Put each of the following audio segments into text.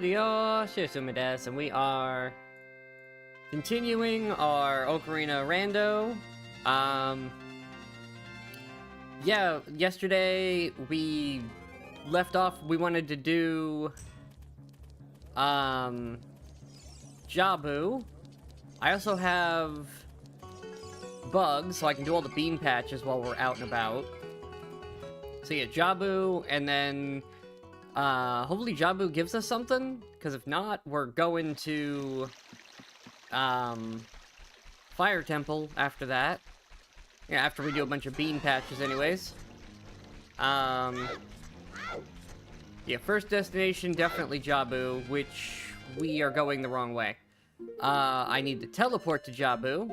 Audio Tsume desu, and we are continuing our Ocarina Rando. Yeah, yesterday we left off, we wanted to do Jabu. I also have bugs, so I can do all the bean patches while we're out and about. So yeah, Jabu, and then hopefully Jabu gives us something, because if not, we're going to Fire Temple after that. Yeah, after we do a bunch of bean patches anyways. Yeah, first destination, definitely Jabu, which we are going the wrong way. I need to teleport to Jabu.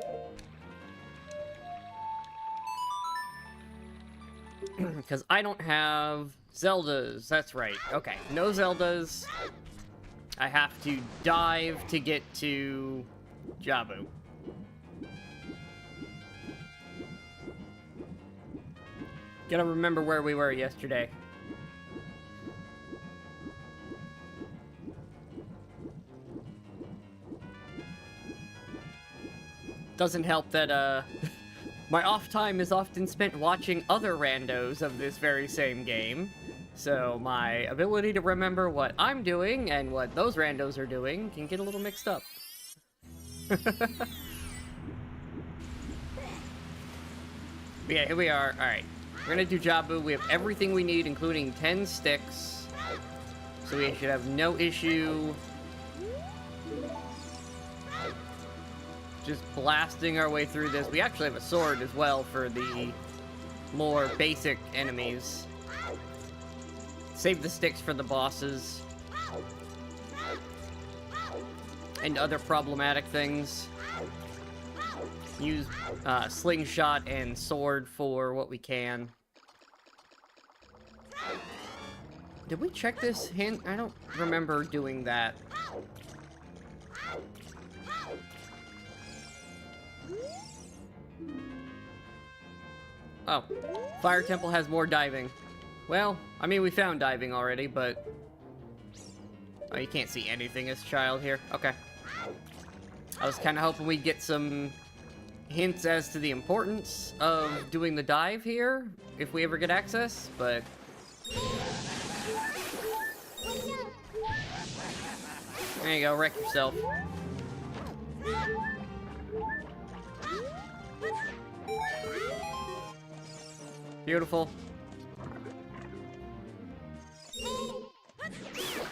Because I don't have Zeldas, that's right. Okay, no Zeldas. I have to dive to get to Jabu. Gotta remember where we were yesterday. Doesn't help that, my off time is often spent watching other randos of this very same game. So my ability to remember what I'm doing and what those randos are doing can get a little mixed up. Yeah, here we are. Alright. We're gonna do Jabu. We have everything we need, including 10 sticks. So we should have no issue just blasting our way through this. We actually have a sword as well for the more basic enemies. Save the sticks for the bosses. And other problematic things. Use slingshot and sword for what we can. Did we check this hint? I don't remember doing that. Oh, Fire Temple has more diving. Well, I mean, we found diving already, but... Oh, you can't see anything as child here. Okay. I was kind of hoping we'd get some hints as to the importance of doing the dive here, if we ever get access, but... There you go, wreck yourself. Beautiful.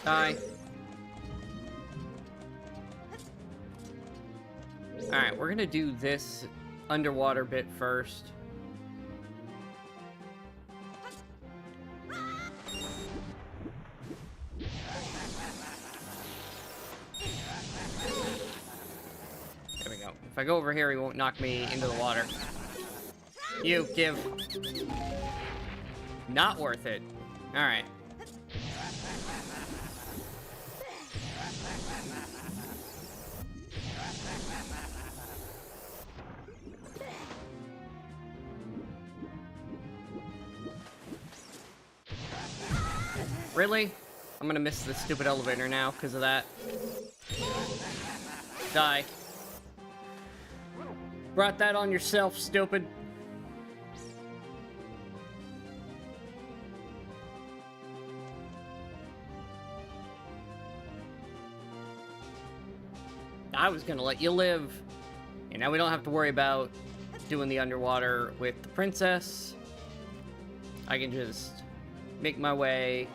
Die. Alright, we're gonna do this underwater bit first. There we go. If I go over here, he won't knock me into the water. You, give. Not worth it. Alright. Really? I'm gonna miss this stupid elevator now because of that. Die. Brought that on yourself, stupid. I was gonna let you live. And now we don't have to worry about doing the underwater with the princess. I can just make my way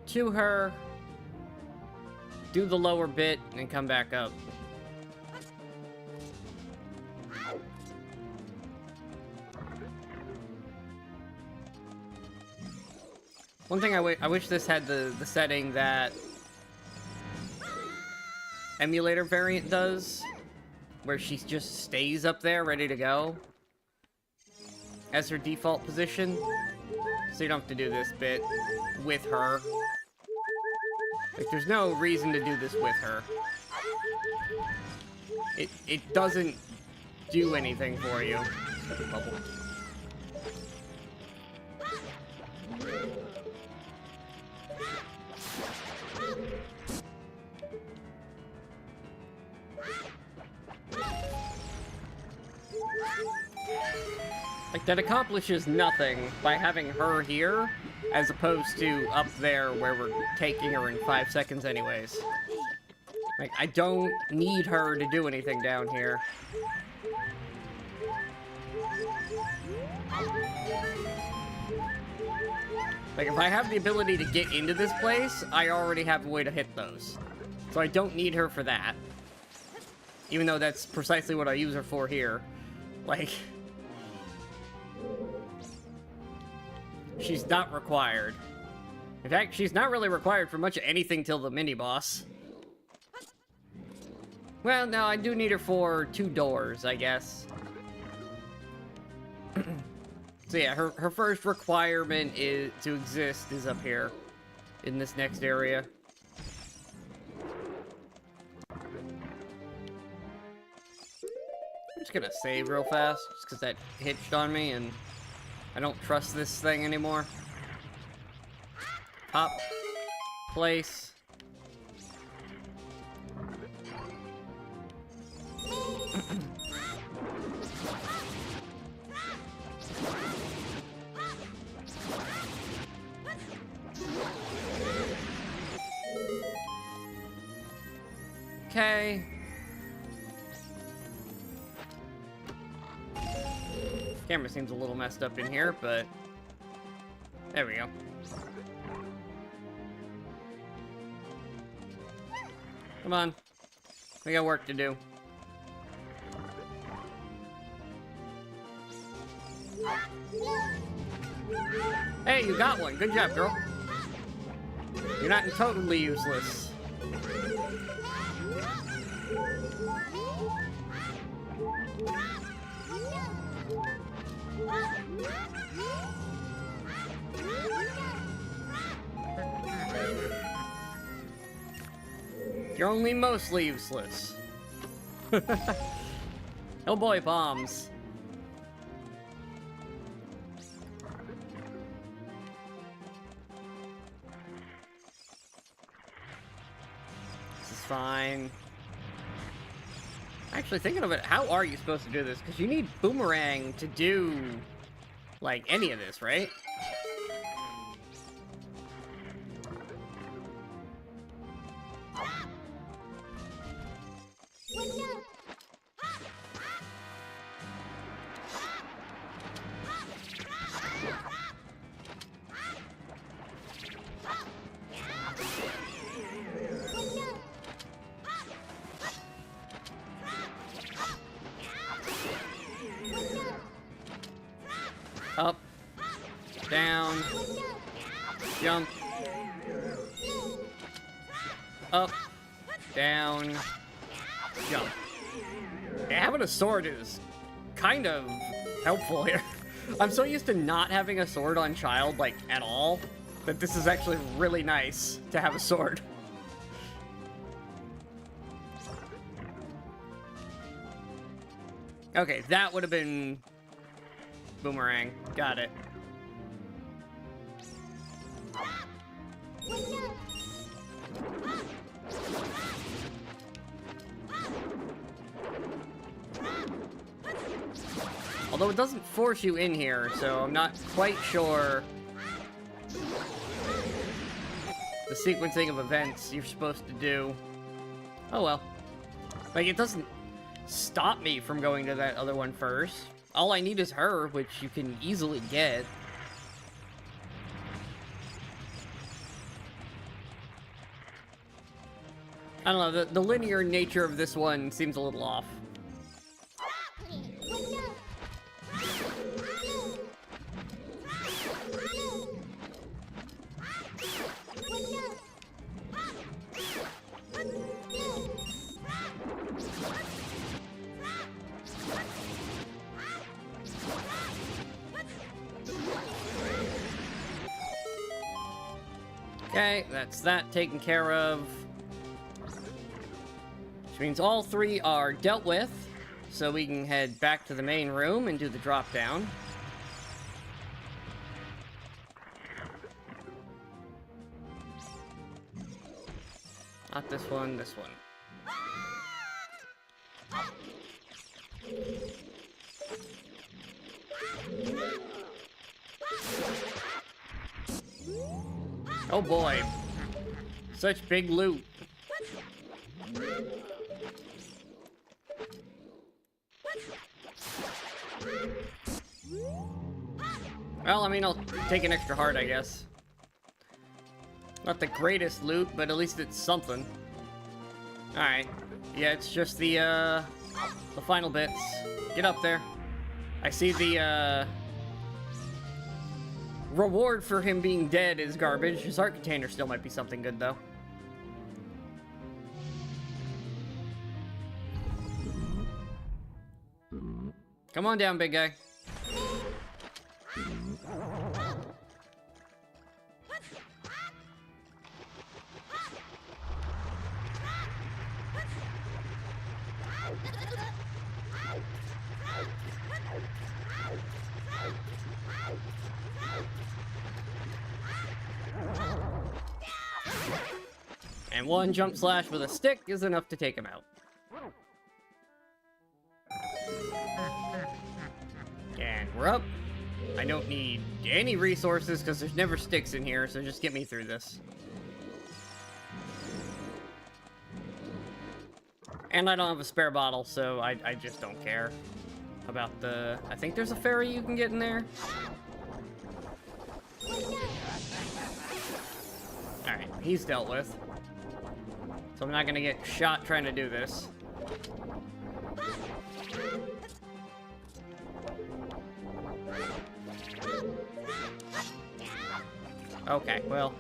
to her, do the lower bit, and come back up. One thing I wish this had the setting that emulator variant does, where she just stays up there ready to go as her default position, so you don't have to do this bit with her. Like, there's no reason to do this with her. It doesn't do anything for you. Bubble. that accomplishes nothing by having her here, as opposed to up there where we're taking her in 5 seconds anyways. Like, I don't need her to do anything down here. Like, if I have the ability to get into this place, I already have a way to hit those. So I don't need her for that. Even though that's precisely what I use her for here. Like... she's not required. In fact, she's not really required for much of anything till the mini-boss. Well, no, I do need her for 2 doors, I guess. So yeah, her first requirement is to exist is up here. In this next area. I'm just gonna save real fast, just because that hitched on me and I don't trust this thing anymore. Pop. Place. Okay. Camera seems a little messed up in here, but there we go. Come on. We got work to do. Hey, you got one. Good job, girl. You're not totally useless. You're only mostly useless. Oh boy, bombs. This is fine. Actually, thinking of it, how are you supposed to do this? Because you need Boomerang to do, like, any of this, right? Up, down, jump, up, down, jump. Yeah, having a sword is kind of helpful here. I'm so used to not having a sword on Child, like, at all, that this is actually really nice to have a sword. Okay, that would have been Boomerang. Got it. Although it doesn't force you in here, so I'm not quite sure the sequencing of events you're supposed to do. Oh well. Like, it doesn't stop me from going to that other one first. All I need is her, which you can easily get. I don't know, the linear nature of this one seems a little off. Okay, that's that taken care of. Which means all 3 are dealt with, so we can head back to the main room and do the drop down. Not this one, this one. Oh boy. Such big loot. Well, I mean, I'll take an extra heart, I guess. Not the greatest loot, but at least it's something. Alright. Yeah, it's just the final bits. Get up there. I see the, reward for him being dead is garbage. His heart container still might be something good, though. Come on down, big guy. And one jump slash with a stick is enough to take him out. And we're up. I don't need any resources because there's never sticks in here, so just get me through this. And I don't have a spare bottle, so I just don't care about the... I think there's a ferry you can get in there. Alright, he's dealt with. So I'm not gonna get shot trying to do this. Okay, well.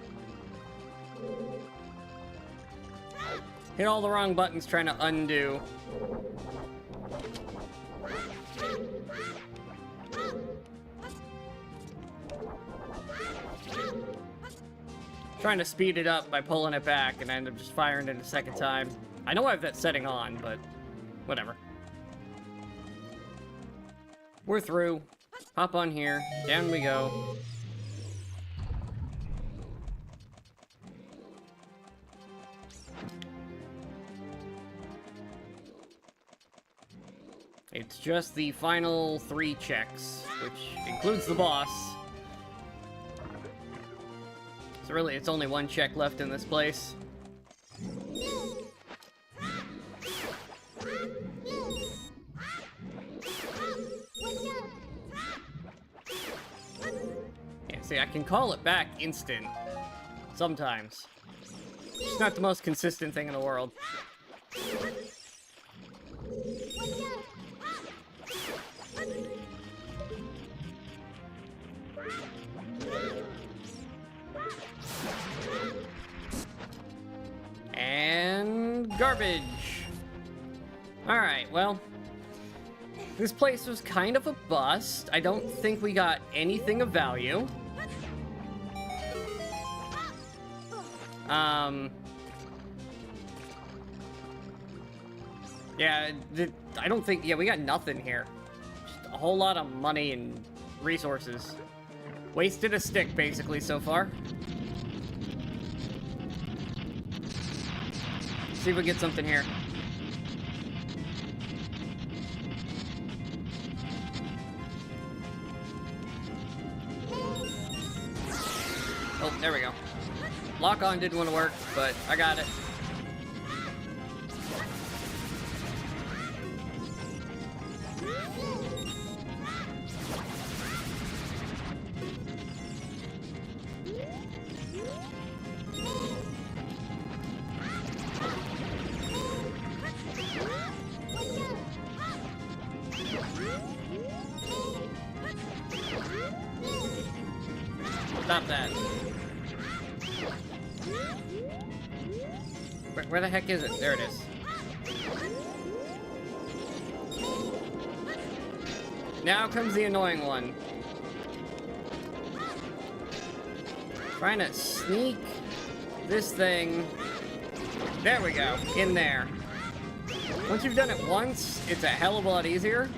Hit all the wrong buttons trying to undo. Trying to speed it up by pulling it back, and I end up just firing it a second time. I know I have that setting on, but whatever. We're through. Hop on here. Down we go. It's just the final 3 checks, which includes the boss. So really, it's only 1 check left in this place. Yeah, see, I can call it back instant. Sometimes. It's not the most consistent thing in the world. And garbage. Alright, well, this place was kind of a bust. I don't think we got anything of value. Yeah, I don't think, yeah, we got nothing here. Just a whole lot of money and resources. Wasted a stick, basically, so far. See if we get something here. Oh, there we go. Lock on didn't want to work, but I got it. Stop that. Where the heck is it? There it is. Now comes the annoying one. Trying to sneak this thing. There we go. In there. Once you've done it once, it's a hell of a lot easier.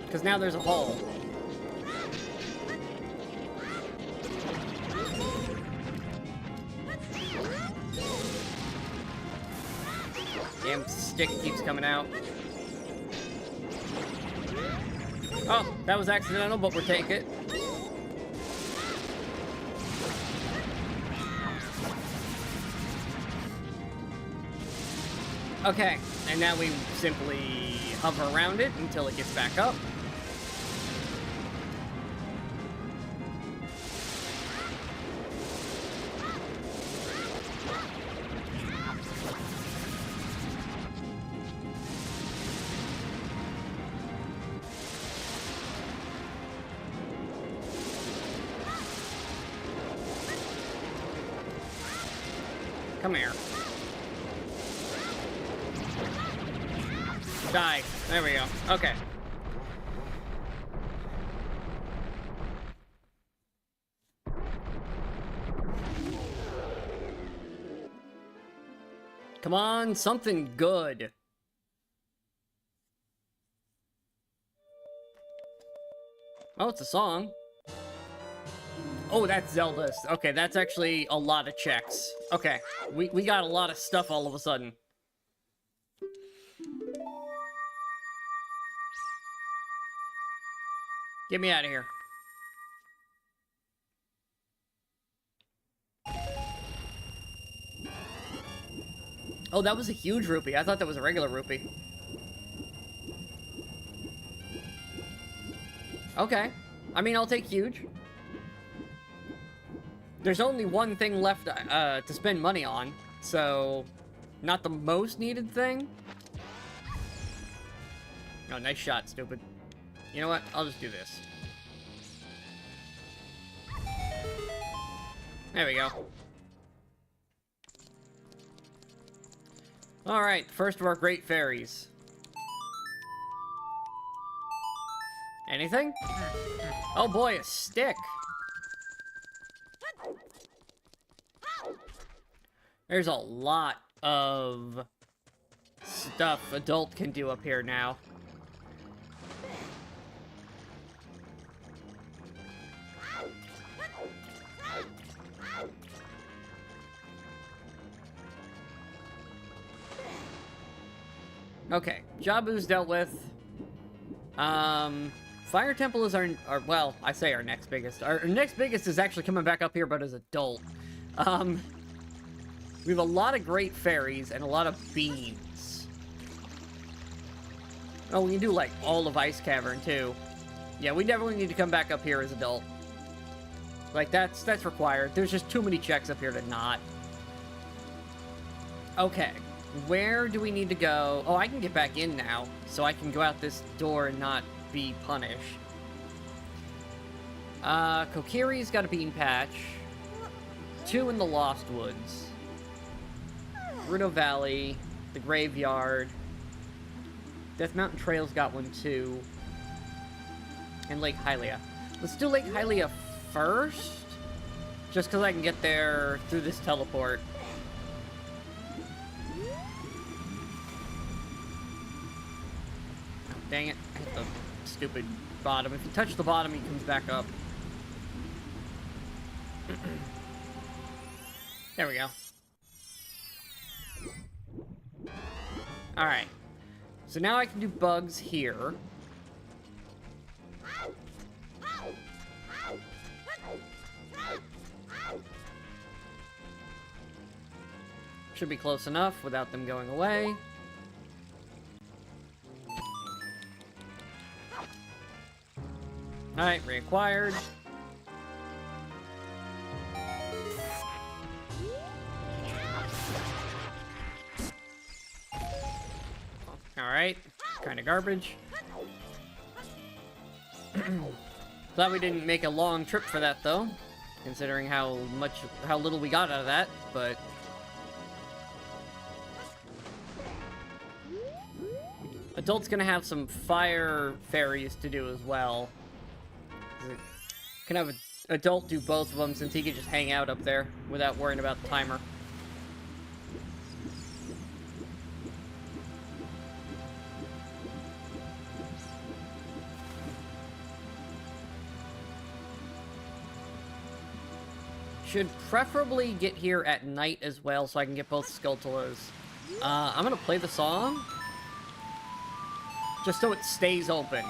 Because now there's a hole. Damn stick keeps coming out. Oh, that was accidental, but we'll take it. Okay, and now we simply hover around it until it gets back up. Come here. Die. There we go. Okay. Come on, something good. Oh, it's a song. Oh, that's Zelda's. Okay, that's actually a lot of checks. Okay, we got a lot of stuff all of a sudden. Get me out of here. Oh, that was a huge rupee. I thought that was a regular rupee. Okay. I mean, I'll take huge. There's only one thing left to spend money on, so not the most needed thing. Oh, nice shot, stupid. You know what? I'll just do this. There we go. Alright, first of our great fairies. Anything? Oh boy, a stick! There's a lot of stuff adult can do up here now. Okay, Jabu's dealt with. Fire Temple is our well, I say our next biggest. Our next biggest is actually coming back up here, but as adult. We have a lot of great fairies and a lot of beans. Oh, we can do, like, all of Ice Cavern, too. Yeah, we definitely need to come back up here as adult. Like, that's required. There's just too many checks up here to not. Okay. Where do we need to go? Oh, I can get back in now, so I can go out this door and not be punished. Kokiri's got a bean patch. 2 in the Lost Woods. Rando Valley. The Graveyard. Death Mountain Trail's got one, too. And Lake Hylia. Let's do Lake Hylia first. Just because I can get there through this teleport. Dang it, I hit the stupid bottom. If you touch the bottom, he comes back up. There we go. Alright. So now I can do bugs here. Should be close enough without them going away. Alright, reacquired. Alright, kinda garbage. Glad we didn't make a long trip for that though, considering how little we got out of that, but... Adult's gonna have some fire fairies to do as well. Can have an adult do both of them since he can just hang out up there without worrying about the timer. Should preferably get here at night as well so I can get both Skulltulas. I'm gonna play the song just so it stays open.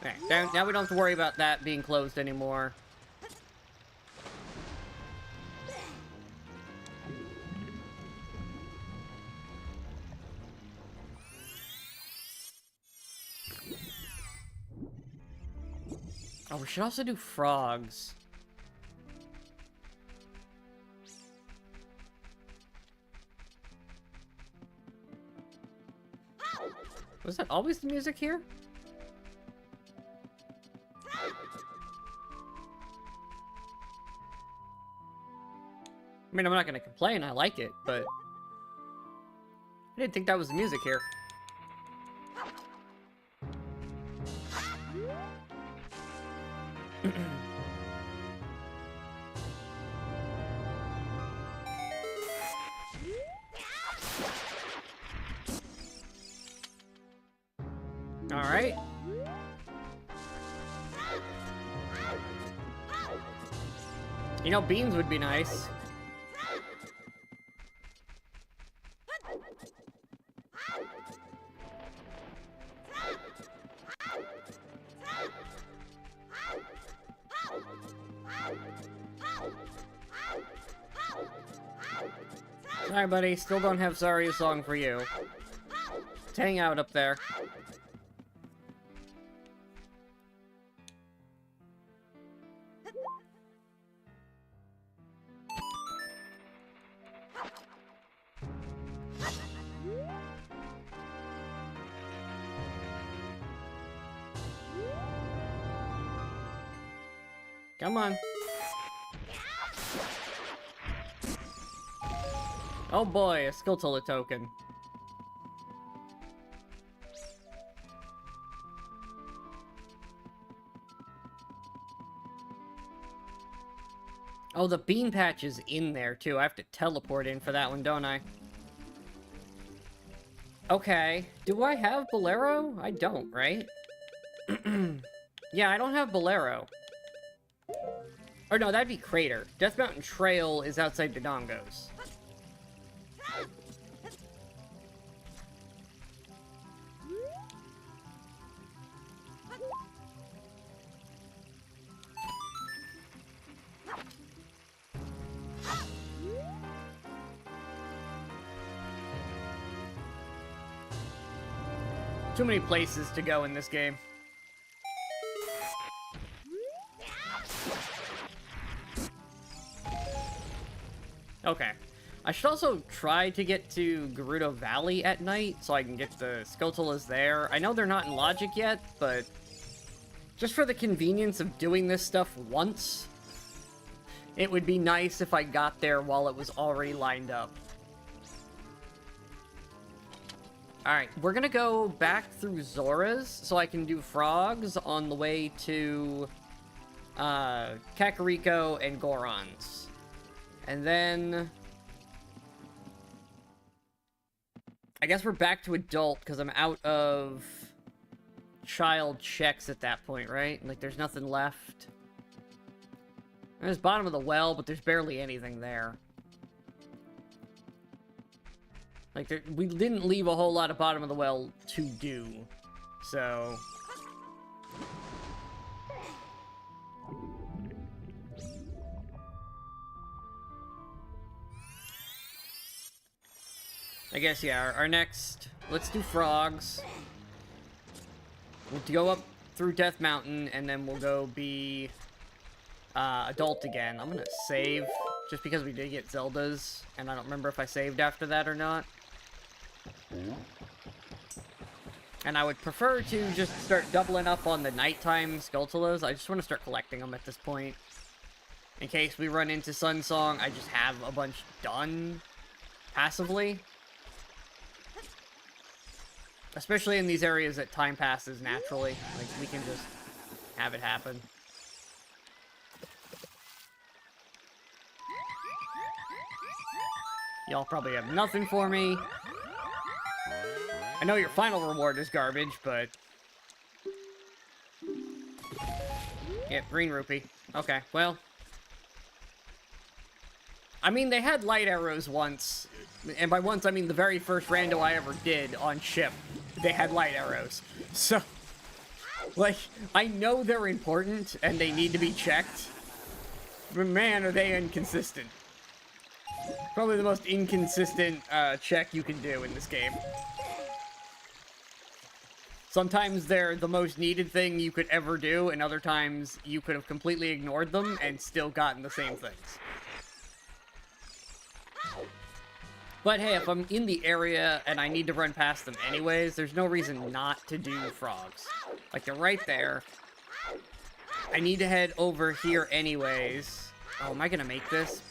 Okay, now we don't have to worry about that being closed anymore. Oh, we should also do frogs. Was that always the music here? I mean, I'm not gonna complain, I like it, but I didn't think that was the music here. Alright. You know, beans would be nice. Sorry, buddy. Still don't have Sorry song for you. Just hang out up there. Come on. Oh boy, a Skulltula token. Oh, the bean patch is in there too. I have to teleport in for that one, don't I? Okay. Do I have Bolero? I don't, right? Yeah, I don't have Bolero. Or no, that'd be Crater. Death Mountain Trail is outside Dodongos. Too many places to go in this game. Okay. I should also try to get to Gerudo Valley at night, so I can get the Skulltulas there. I know they're not in Logic yet, but just for the convenience of doing this stuff once, it would be nice if I got there while it was already lined up. Alright, we're gonna go back through Zora's, so I can do frogs on the way to Kakariko and Goron's. And then I guess we're back to adult, because I'm out of child checks at that point, right? Like, there's nothing left. There's bottom of the well, but there's barely anything there. Like, we didn't leave a whole lot of bottom of the well to do, so... I guess, yeah, our next... Let's do frogs. We'll go up through Death Mountain, and then we'll go be... adult again. I'm gonna save, just because we did get Zelda's, and I don't remember if I saved after that or not. And I would prefer to just start doubling up on the nighttime Skulltulas. I just want to start collecting them at this point. In case we run into Sun Song, I just have a bunch done passively. Especially in these areas that time passes naturally. Like, we can just have it happen. Y'all probably have nothing for me. I know your final reward is garbage, but... Yeah, green rupee. Okay, well... I mean, they had light arrows once. And by once, I mean the very first rando I ever did on ship. They had light arrows. So... Like, I know they're important and they need to be checked, but man, are they inconsistent. Probably the most inconsistent check you can do in this game. Sometimes they're the most needed thing you could ever do, and other times you could have completely ignored them and still gotten the same things. But hey, if I'm in the area and I need to run past them anyways, there's no reason not to do frogs. Like, they're right there. I need to head over here anyways. Oh, am I gonna make this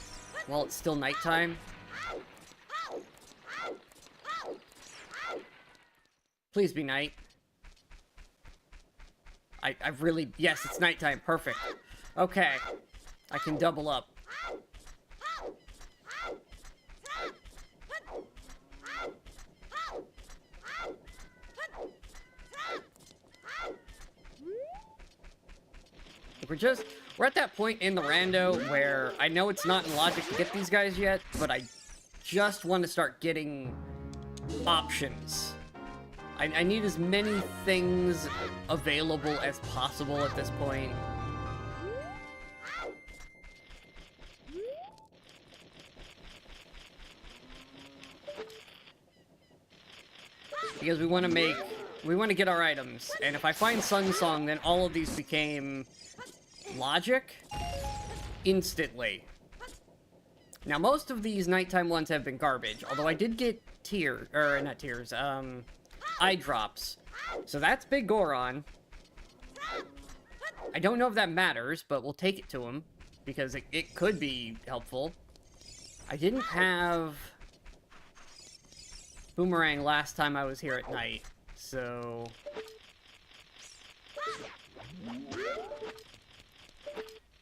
while it's still nighttime? Please be night. I really... Yes, it's nighttime. Perfect. Okay. I can double up. We're at that point in the rando where I know it's not in logic to get these guys yet, but I just want to start getting options. I need as many things available as possible at this point. Because we want to get our items, and if I find Sun Song, then all of these became logic instantly. Now, most of these nighttime ones have been garbage, although I did get eye drops. So that's Big Goron. I don't know if that matters, but we'll take it to him, because it could be helpful. I didn't have Boomerang last time I was here at night, so...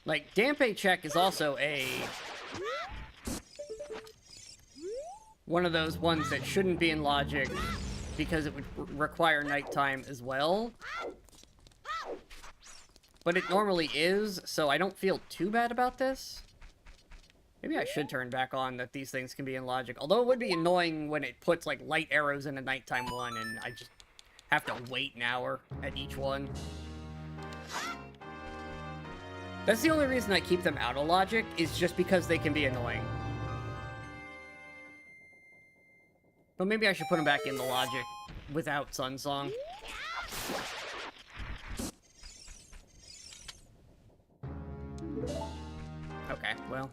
Like, Dampe Check is also one of those ones that shouldn't be in logic, because it would require nighttime as well. But it normally is, so I don't feel too bad about this. Maybe I should turn back on that these things can be in logic. Although it would be annoying when it puts, like, light arrows in a nighttime one, and I just have to wait an hour at each one. That's the only reason I keep them out of logic, is just because they can be annoying. But maybe I should put them back in the logic without Sun Song. Okay, well.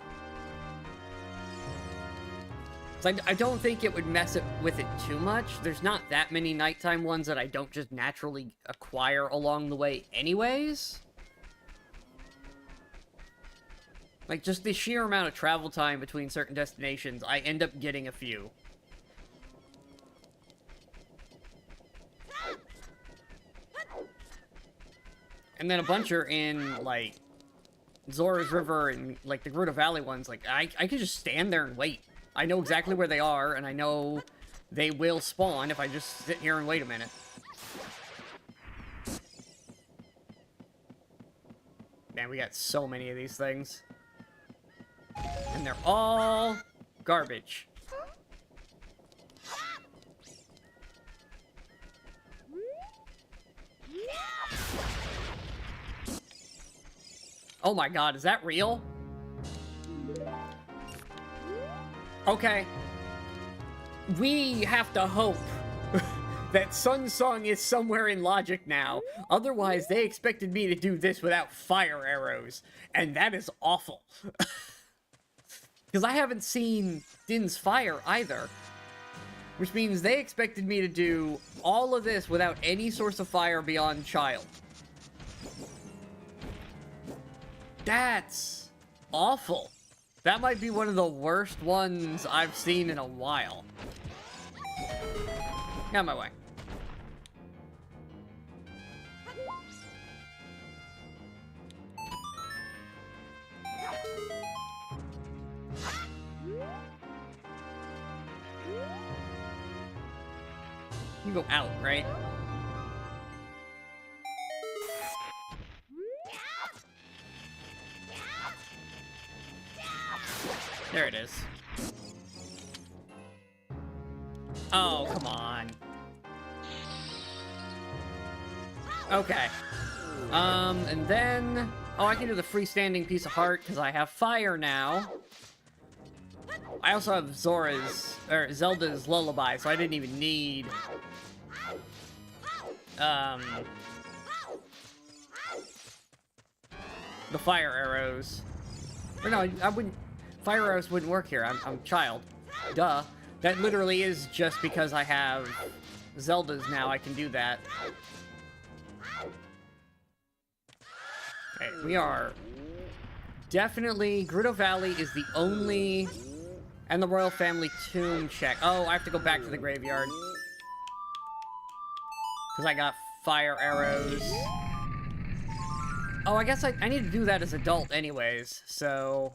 So I don't think it would mess with it too much. There's not that many nighttime ones that I don't just naturally acquire along the way anyways. Like, just the sheer amount of travel time between certain destinations, I end up getting a few. And then a bunch are in, like, Zora's River and, like, the Gerudo Valley ones. Like, I could just stand there and wait. I know exactly where they are, and I know they will spawn if I just sit here and wait a minute. Man, we got so many of these things. And they're all garbage. Oh my god, is that real? Okay. We have to hope that Sun Song is somewhere in logic now. Otherwise, they expected me to do this without fire arrows. And that is awful. Because I haven't seen Din's fire either. Which means they expected me to do all of this without any source of fire beyond Child. That's awful. That might be one of the worst ones I've seen in a while. Get out of my way. You go out, right? There it is. Oh, come on. Okay. And then... Oh, I can do the freestanding piece of heart, because I have fire now. I also have Zelda's Lullaby, so I didn't even need... the fire arrows. Or no, I wouldn't... Fire arrows wouldn't work here. I'm a child. Duh. That literally is just because I have Zelda's now, I can do that. Okay, we are... Definitely... Gerudo Valley is the only... And the Royal Family Tomb check. Oh, I have to go back to the graveyard. Because I got fire arrows. Oh, I guess I need to do that as adult anyways, so...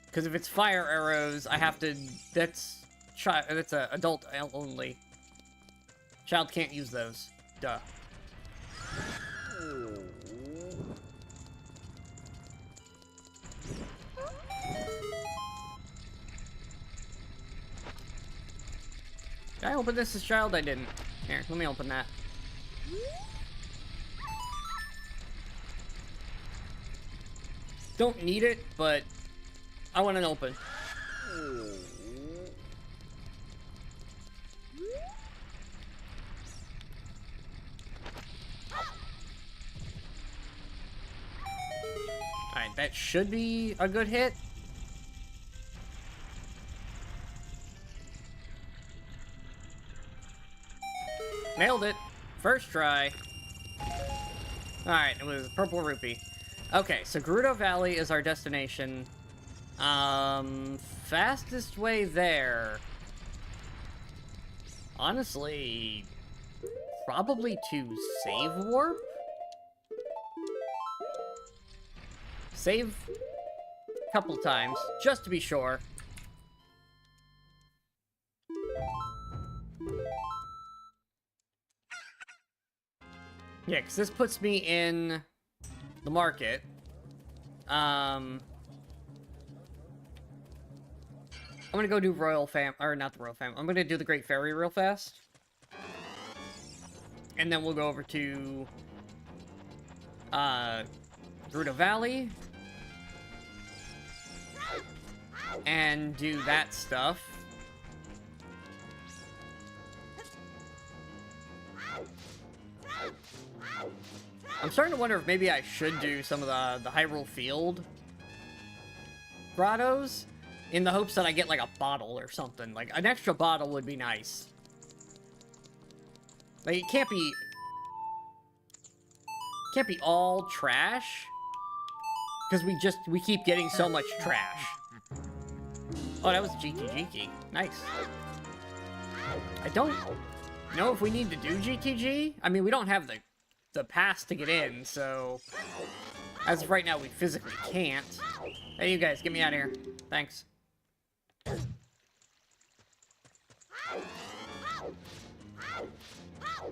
Because if it's fire arrows, I have to... That's a adult only. Child can't use those. Duh. Did I open this as child? I didn't. Here, let me open that. Don't need it, but I want an open. Alright, that should be a good hit. Nailed it. First try. Alright, it was purple rupee. Okay, so Gerudo Valley is our destination. Fastest way there. Honestly, probably to save warp? Save a couple times, just to be sure. Yeah, because this puts me in the market. I'm gonna go do or not the Royal Fam. I'm gonna do the Great Fairy real fast. And then we'll go over to Gerudo Valley. And do that stuff. I'm starting to wonder if maybe I should do some of the Hyrule Field grottos in the hopes that I get like a bottle or something. Like an extra bottle would be nice. Like it can't be all trash because we keep getting so much trash. Oh, that was GTG. Nice. I don't know if we need to do GTG. I mean, we don't have the pass to get in, so as of right now, we physically can't. Hey, you guys, get me out of here. Thanks.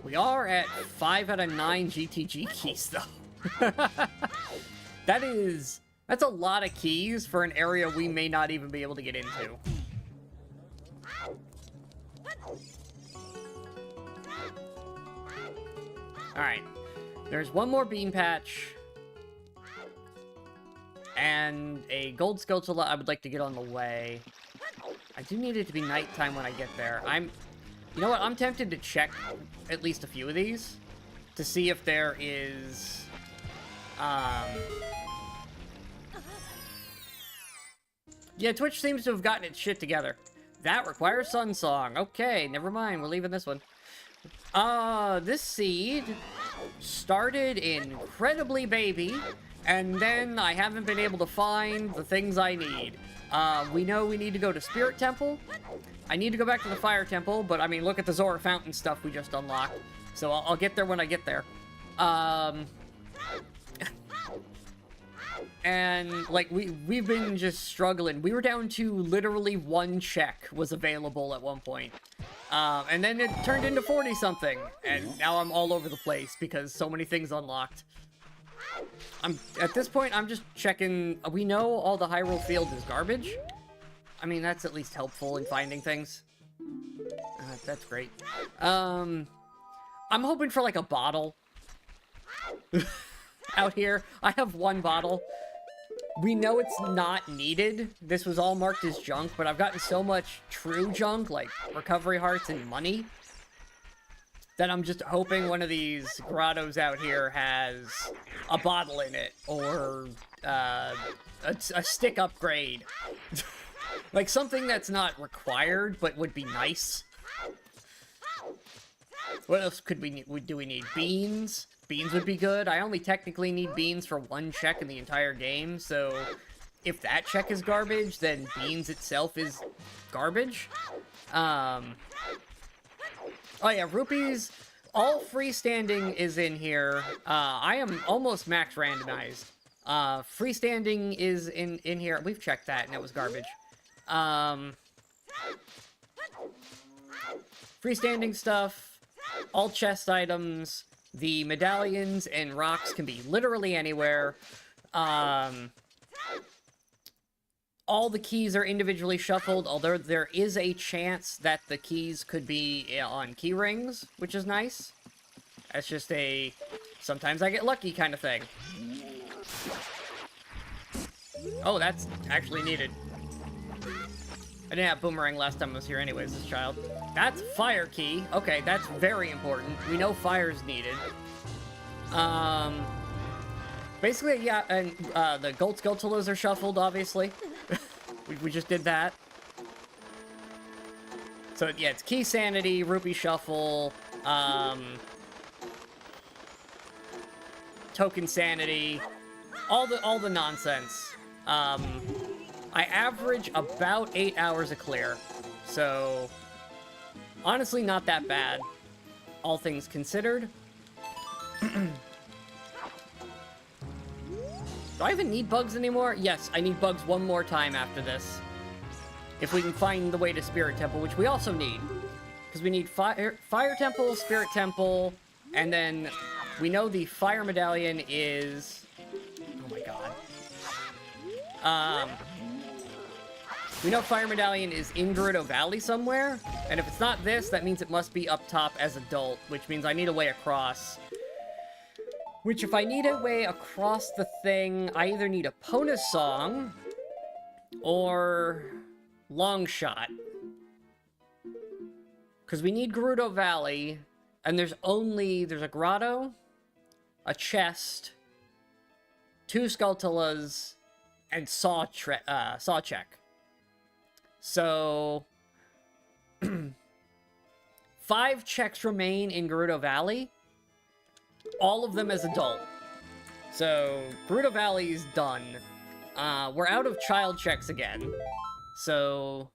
We are at 5 out of 9 GTG keys, though. That's a lot of keys for an area we may not even be able to get into. Alright. There's one more bean patch. And a gold skeleton I would like to get on the way. I do need it to be nighttime when I get there. You know what? I'm tempted to check at least a few of these to see if there is... Yeah, Twitch seems to have gotten its shit together. That requires Sun Song. Okay, never mind. We're leaving this one. This seed started incredibly baby, and then I haven't been able to find the things I need. We know we need to go to Spirit Temple. I need to go back to the Fire Temple, but I mean, look at the Zora Fountain stuff we just unlocked. So I'll get there when I get there. And, like, we've been just struggling. We were down to literally 1 check was available at one point. And then it turned into 40-something. And now I'm all over the place because so many things unlocked. At this point, I'm just checking. We know all the Hyrule Field is garbage. I mean, that's at least helpful in finding things. That's great. I'm hoping for, like, a bottle. Out here. I have one bottle. We know it's not needed. This was all marked as junk, but I've gotten so much true junk, like recovery hearts and money, that I'm just hoping one of these grottos out here has a bottle in it, or a stick upgrade. Like something that's not required, but would be nice. What else could we need? Do we need beans? Beans would be good. I only technically need beans for one check in the entire game, so if that check is garbage, then beans itself is garbage. Oh yeah, rupees. All freestanding is in here. I am almost max randomized. Freestanding is in here. We've checked that, and it was garbage. Freestanding stuff, all chest items, the medallions and rocks can be literally anywhere. All the keys are individually shuffled, although there is a chance that the keys could be on key rings, which is nice. That's just a sometimes I get lucky kind of thing. Oh, that's actually needed. I didn't have boomerang last time I was here anyways, this child. That's fire key. Okay, that's very important. We know fire's needed. Basically, yeah, and the gold skeletolas are shuffled, obviously. we just did that. So, yeah, it's key sanity, rupee shuffle, token sanity, all the nonsense. I average about 8 hours a clear, so honestly not that bad, all things considered. Do I even need bugs anymore? Yes, I need bugs one more time after this. If we can find the way to Spirit Temple, which we also need. Because we need Fire Temple, Spirit Temple, and then we know the Fire Medallion is... Oh my god. We know Fire Medallion is in Gerudo Valley somewhere, and if it's not this, that means it must be up top as adult, which means I need a way across. Which, if I need a way across the thing, I either need a Pona Song or Long Shot. Because we need Gerudo Valley, and there's a grotto, a chest, 2 Skulltulas, and Saw Check. So, 5 checks remain in Gerudo Valley, all of them as adult. So, Gerudo Valley is done. We're out of child checks again, so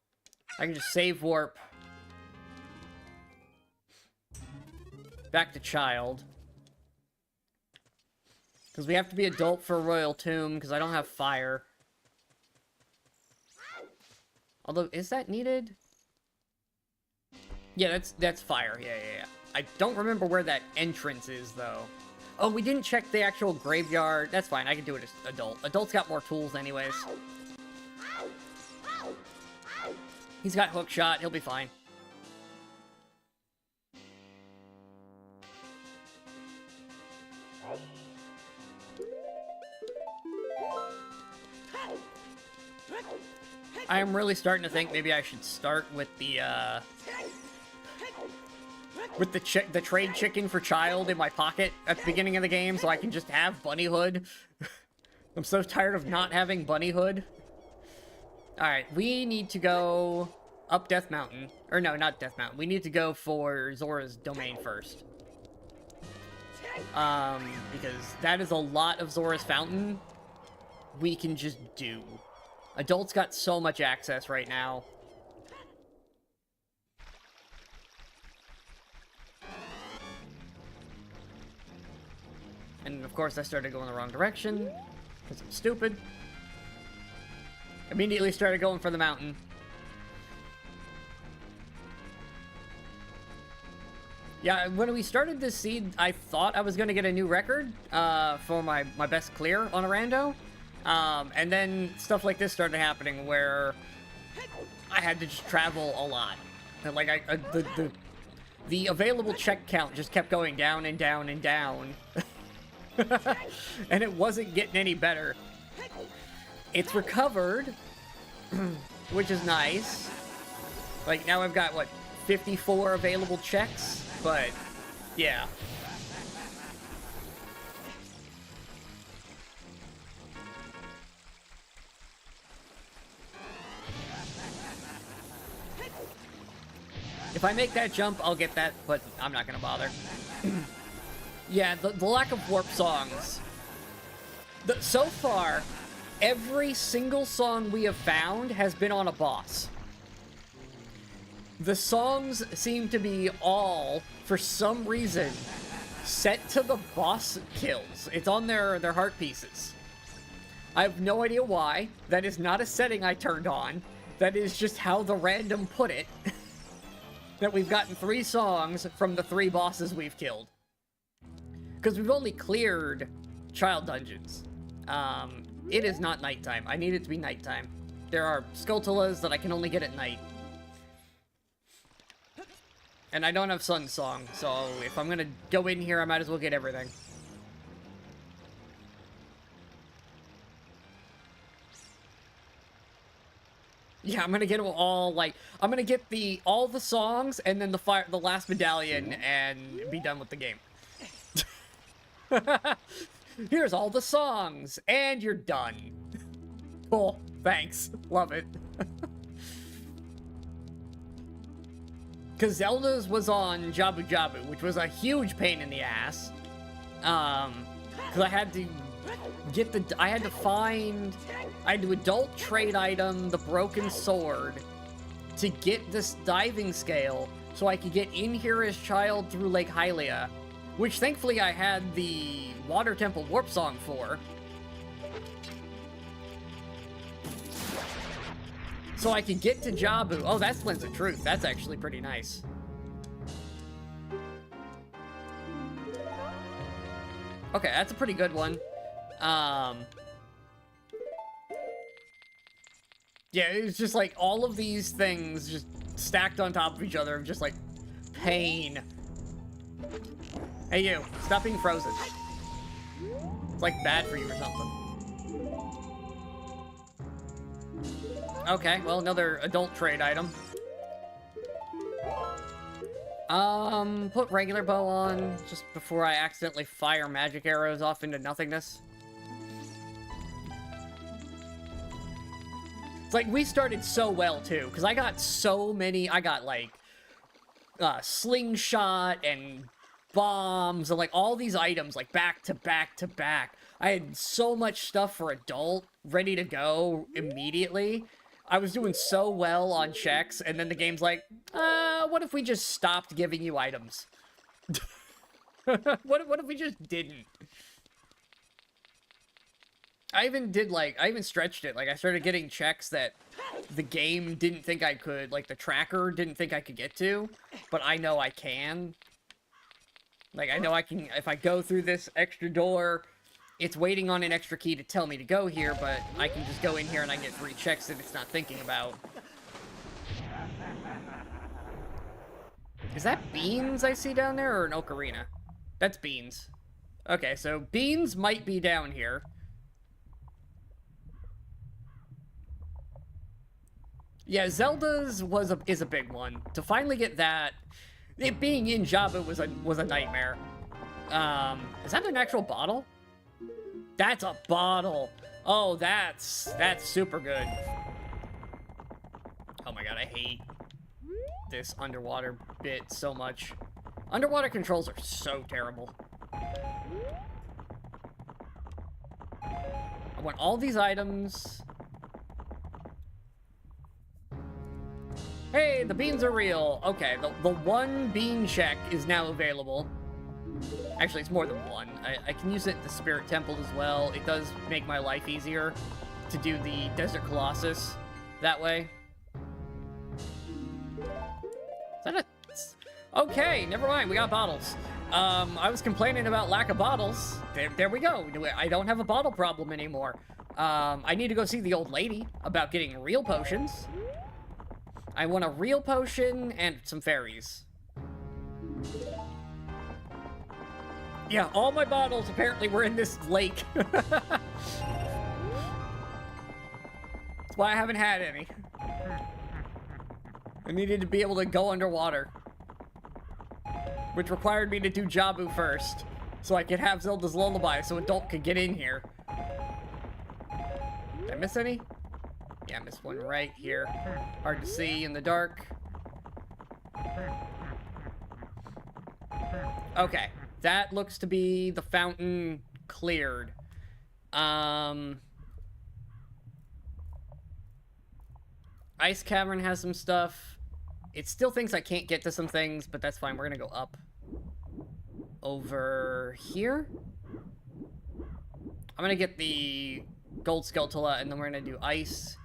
I can just save warp back to child. Because we have to be adult for Royal Tomb, because I don't have fire. Although, is that needed? Yeah, that's fire. Yeah. I don't remember where that entrance is, though. Oh, we didn't check the actual graveyard. That's fine, I can do it as adult. Adult's got more tools anyways. He's got hook shot, he'll be fine. I am really starting to think maybe I should start with the trade chicken for child in my pocket at the beginning of the game, so I can just have Bunnyhood. I'm so tired of not having Bunnyhood. Alright, we need to go up Death Mountain. Or no, not Death Mountain. We need to go for Zora's domain first. Because that is a lot of Zora's Fountain we can just do. Adults got so much access right now. And of course I started going the wrong direction, because I'm stupid. Immediately started going for the mountain. Yeah, when we started this seed, I thought I was going to get a new record for my best clear on a rando. And then stuff like this started happening where I had to just travel a lot. And like, the available check count just kept going down and down and down. And it wasn't getting any better. It's recovered, which is nice. Like, now I've got, what, 54 available checks? But, yeah. If I make that jump, I'll get that, but I'm not gonna bother. Yeah, the lack of warp songs. So far, every single song we have found has been on a boss. The songs seem to be all, for some reason, set to the boss kills. It's on their heart pieces. I have no idea why. That is not a setting I turned on. That is just how the random put it. That we've gotten 3 songs from the 3 bosses we've killed. Because we've only cleared child dungeons. It is not nighttime. I need it to be nighttime. There are Skulltulas that I can only get at night. And I don't have Sun Song, so if I'm gonna go in here, I might as well get everything. Yeah, I'm gonna get them all, like, I'm gonna get all the songs, and then the last medallion, and be done with the game. Here's all the songs, and you're done. Cool, thanks, love it. Because Zelda's was on Jabu Jabu, which was a huge pain in the ass. Because I had to get I had to adult trade item the broken sword to get this diving scale so I could get in here as child through Lake Hylia, which thankfully I had the Water Temple Warp Song for. So I could get to Jabu. Oh, that's Lens of Truth. That's actually pretty nice. Okay, that's a pretty good one. Yeah, it's just like all of these things just stacked on top of each other, just like pain. Hey you, stop being frozen. It's like bad for you or something. Okay, well, another adult trade item. Put regular bow on just before I accidentally fire magic arrows off into nothingness. It's like, we started so well, too, because I got so many, I got, like, slingshot and bombs and, like, all these items, like, back to back to back. I had so much stuff for adult ready to go immediately. I was doing so well on checks, and then the game's like, what if we just stopped giving you items? What if we just didn't? I even stretched it. Like, I started getting checks that the game didn't think I could, like, the tracker didn't think I could get to, but I know I can. Like, I know I can, if I go through this extra door, it's waiting on an extra key to tell me to go here, but I can just go in here and I get 3 checks that it's not thinking about. Is that Beans I see down there, or an Ocarina? That's Beans. Okay, so Beans might be down here. Yeah, Zelda's is a big one. To finally get that, it being in Jabu was a nightmare. Is that an actual bottle? That's a bottle. Oh, that's super good. Oh my god, I hate this underwater bit so much. Underwater controls are so terrible. I want all these items. Hey, the beans are real. Okay, the 1 bean check is now available. Actually, it's more than 1. I can use it at the Spirit Temple as well. It does make my life easier to do the Desert Colossus that way. Is that a... Okay, never mind, we got bottles. I was complaining about lack of bottles. There we go. I don't have a bottle problem anymore. I need to go see the old lady about getting real potions. I want a real potion and some fairies. Yeah, all my bottles apparently were in this lake. That's why I haven't had any. I needed to be able to go underwater. Which required me to do Jabu first. So I could have Zelda's Lullaby so Adult could get in here. Did I miss any? Yeah, I missed one right here. Hard to see in the dark. Okay. That looks to be the fountain cleared. Ice Cavern has some stuff. It still thinks I can't get to some things, but that's fine. We're gonna go up. Over here? I'm gonna get the Gold Skeletula, and then we're gonna do ice.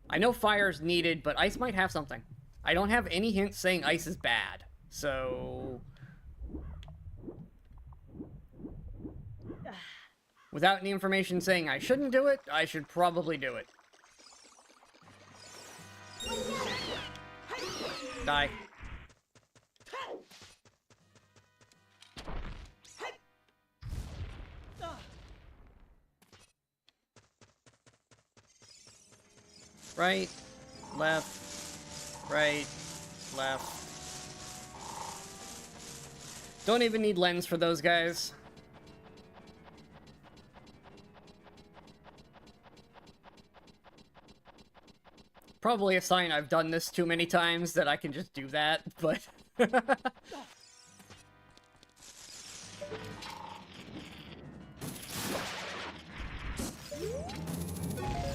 I know fire's needed, but ice might have something. I don't have any hints saying ice is bad, so... Without any information saying I shouldn't do it, I should probably do it. Die. Right, left, right, left. Don't even need lens for those guys. Probably a sign I've done this too many times that I can just do that, but...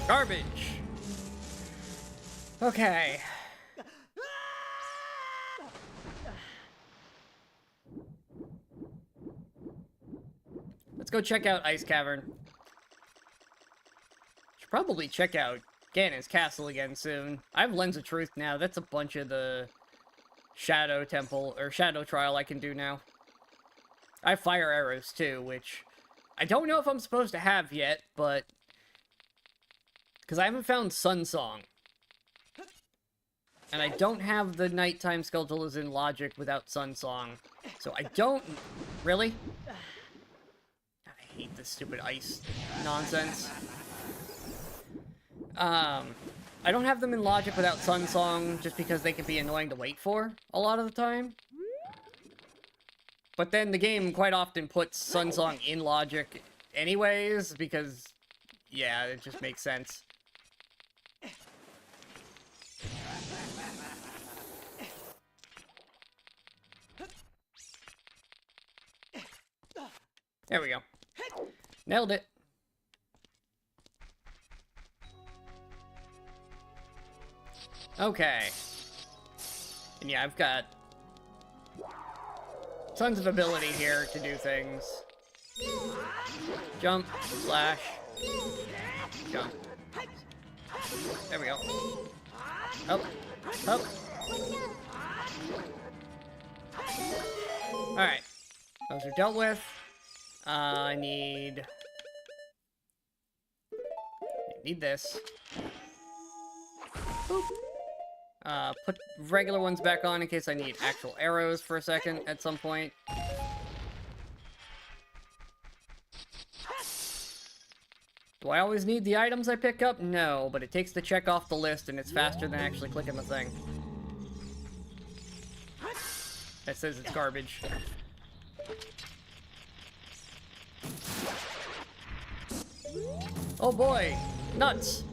Garbage! Okay. Let's go check out Ice Cavern. Should probably check out Ganon's castle again soon. I have Lens of Truth now. That's a bunch of the Shadow Temple, or Shadow Trial I can do now. I have Fire Arrows too, which I don't know if I'm supposed to have yet, but... because I haven't found Sun Song. And I don't have the Nighttime Skeletolas in Logic without Sun Song. So I don't... Really? I hate this stupid ice nonsense. I don't have them in Logic without Sun Song, just because they can be annoying to wait for a lot of the time. But then the game quite often puts Sun Song in Logic anyways, because, yeah, it just makes sense. There we go. Nailed it. Okay. And yeah, I've got tons of ability here to do things. Jump, slash, jump. There we go. Up, up. Alright. Those are dealt with. I need this. Boop. Put regular ones back on in case I need actual arrows for a second at some point. Do I always need the items I pick up? No, but it takes the check off the list and it's faster than actually clicking the thing. That says it's garbage. Oh boy! Nuts!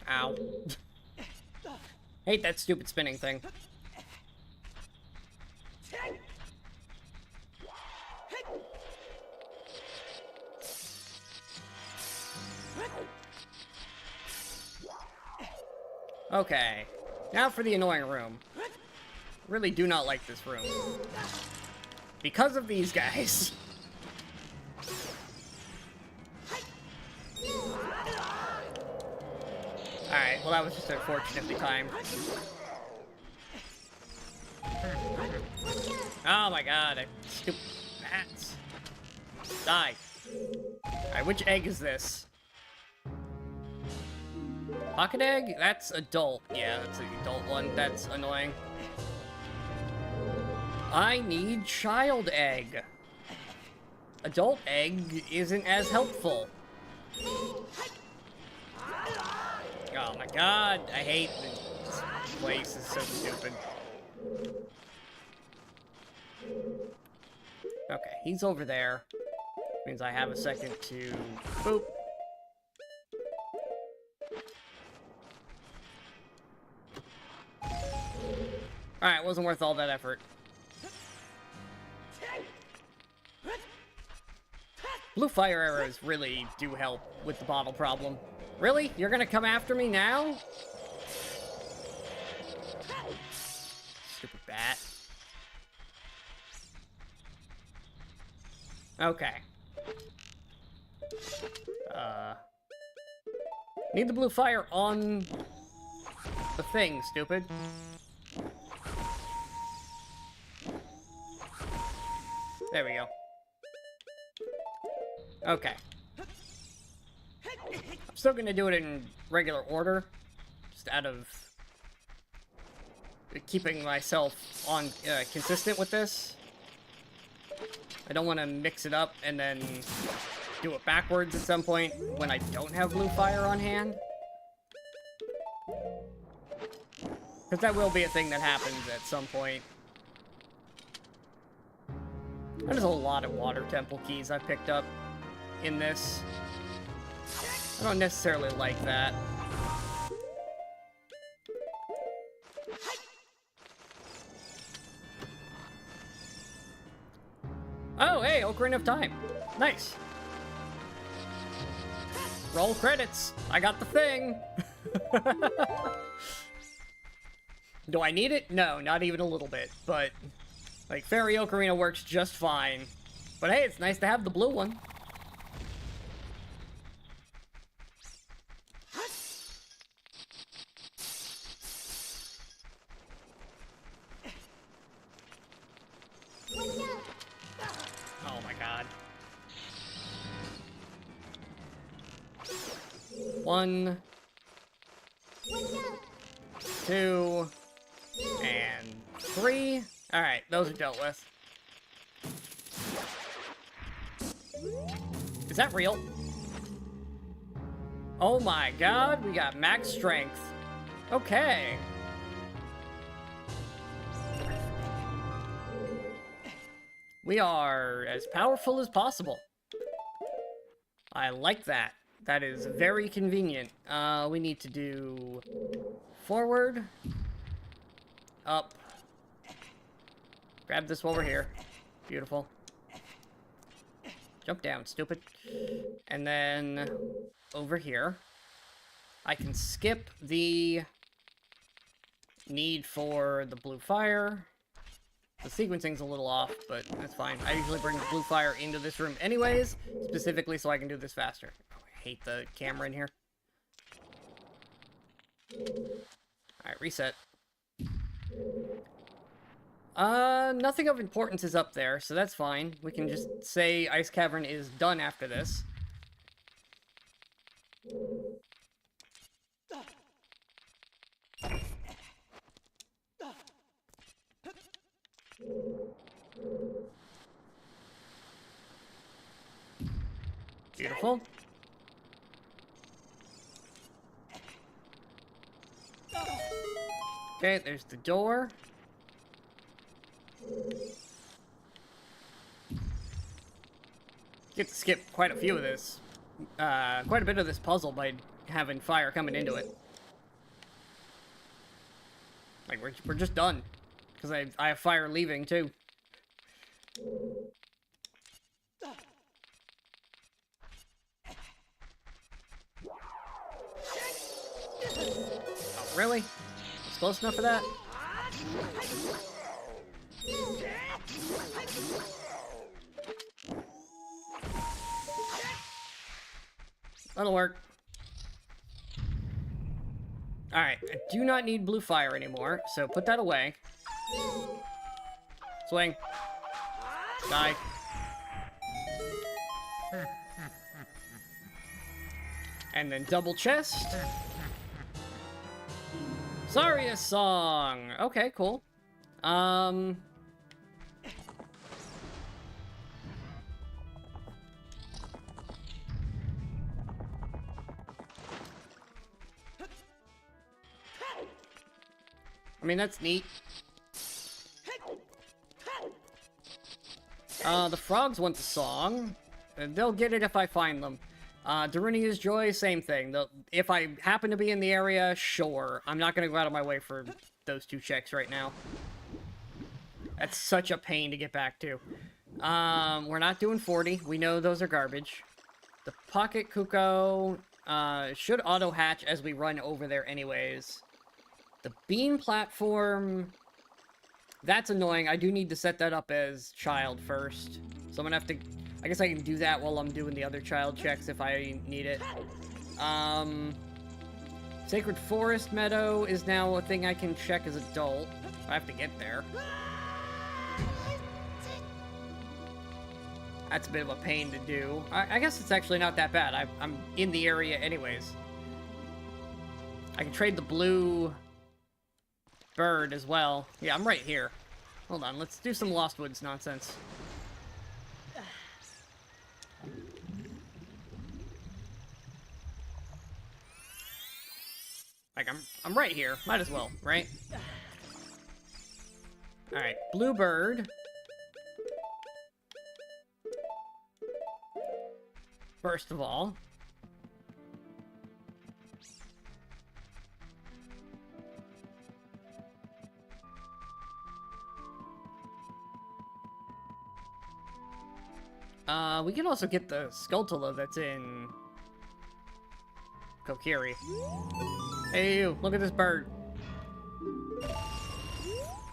Ow. Hate that stupid spinning thing. Okay, now for the annoying room. Really do not like this room. Because of these guys. Alright, well that was just unfortunately timed. Oh my god, stupid bats. Die. Alright, which egg is this? Pocket egg? That's adult. Yeah, that's the adult one. That's annoying. I need child egg. Adult egg isn't as helpful. Oh my god, I hate this place. It's so stupid. Okay, he's over there. Means I have a second to boop. Alright, wasn't worth all that effort. Blue fire arrows really do help with the bottle problem. Really? You're gonna come after me now? Stupid bat. Okay. Need the blue fire on the thing, stupid. There we go. Okay. I'm still gonna do it in regular order, just out of keeping myself on consistent with this. I don't want to mix it up and then do it backwards at some point when I don't have blue fire on hand. Because that will be a thing that happens at some point. There's a lot of water temple keys I picked up in this. I don't necessarily like that. Oh, hey, Ocarina of Time. Nice. Roll credits. I got the thing. Do I need it? No, not even a little bit. But, like, Fairy Ocarina works just fine. But hey, it's nice to have the blue one. Oh my god. 1, 2, and 3. Alright, those are dealt with. Is that real? Oh my god, we got max strength. Okay. We are as powerful as possible. I like that. That is very convenient. We need to do forward, up, grab this while we're here. Beautiful. Jump down, stupid. And then over here, I can skip the need for the blue fire. The sequencing's a little off, but that's fine. I usually bring the blue fire into this room anyways, specifically so I can do this faster. Oh, I hate the camera in here. Alright, reset. Nothing of importance is up there, so that's fine. We can just say Ice Cavern is done after this. Beautiful. Okay, there's the door. Get to skip quite a few of this, quite a bit of this puzzle by having fire coming into it. Like, we're just done. Because I have fire leaving, too. Oh, really? It's close enough for that? That'll work. Alright, I do not need blue fire anymore, so put that away. Swing. Die. And then double chest. Zarya song. Okay, cool. I mean, that's neat. The frogs want the song. And they'll get it if I find them. Darunia's Joy, same thing. If I happen to be in the area, sure. I'm not gonna go out of my way for those two checks right now. That's such a pain to get back to. We're not doing 40. We know those are garbage. The Pocket Kuko should auto-hatch as we run over there anyways. The bean platform... That's annoying. I do need to set that up as child first. So I'm gonna have to... I guess I can do that while I'm doing the other child checks if I need it. Sacred Forest Meadow is now a thing I can check as adult. I have to get there. That's a bit of a pain to do. I guess it's actually not that bad. I'm in the area anyways. I can trade the blue bird as well. Yeah, I'm right here. Hold on, let's do some Lost Woods nonsense. Like, I'm right here. Might as well, right? Alright, blue bird. First of all. We can also get the Skulltula that's in Kokiri. Hey, you, look at this bird.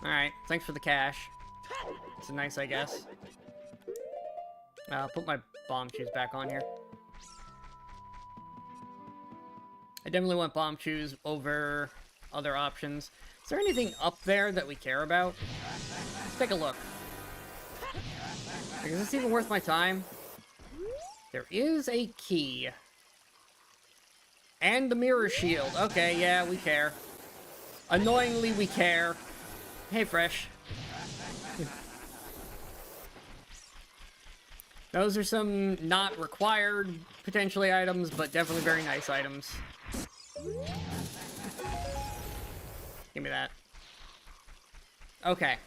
Alright, thanks for the cash. It's nice, I guess. Put my bomb shoes back on here. I definitely want bomb shoes over other options. Is there anything up there that we care about? Let's take a look. Like, is this even worth my time? There is a key. And the mirror shield. Okay, yeah, we care. Annoyingly, we care. Hey, Fresh. Those are some not required, potentially, items, but definitely very nice items. Give me that. Okay.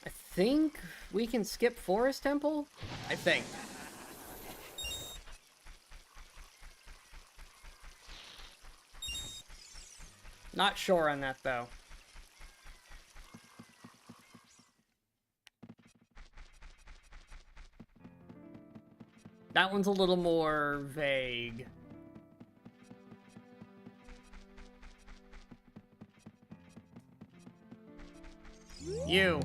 I think we can skip Forest Temple? I think. Not sure on that, though. That one's a little more vague. You.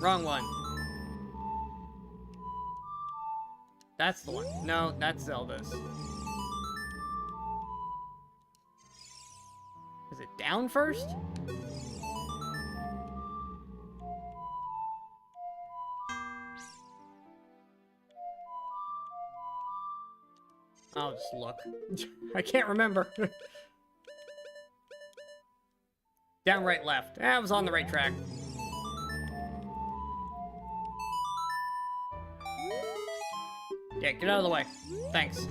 Wrong one. That's the one. No, that's Zelda's. Is it down first? I'll just look. I can't remember. Down, right, left. I was on the right track. Yeah, get out of the way. Thanks.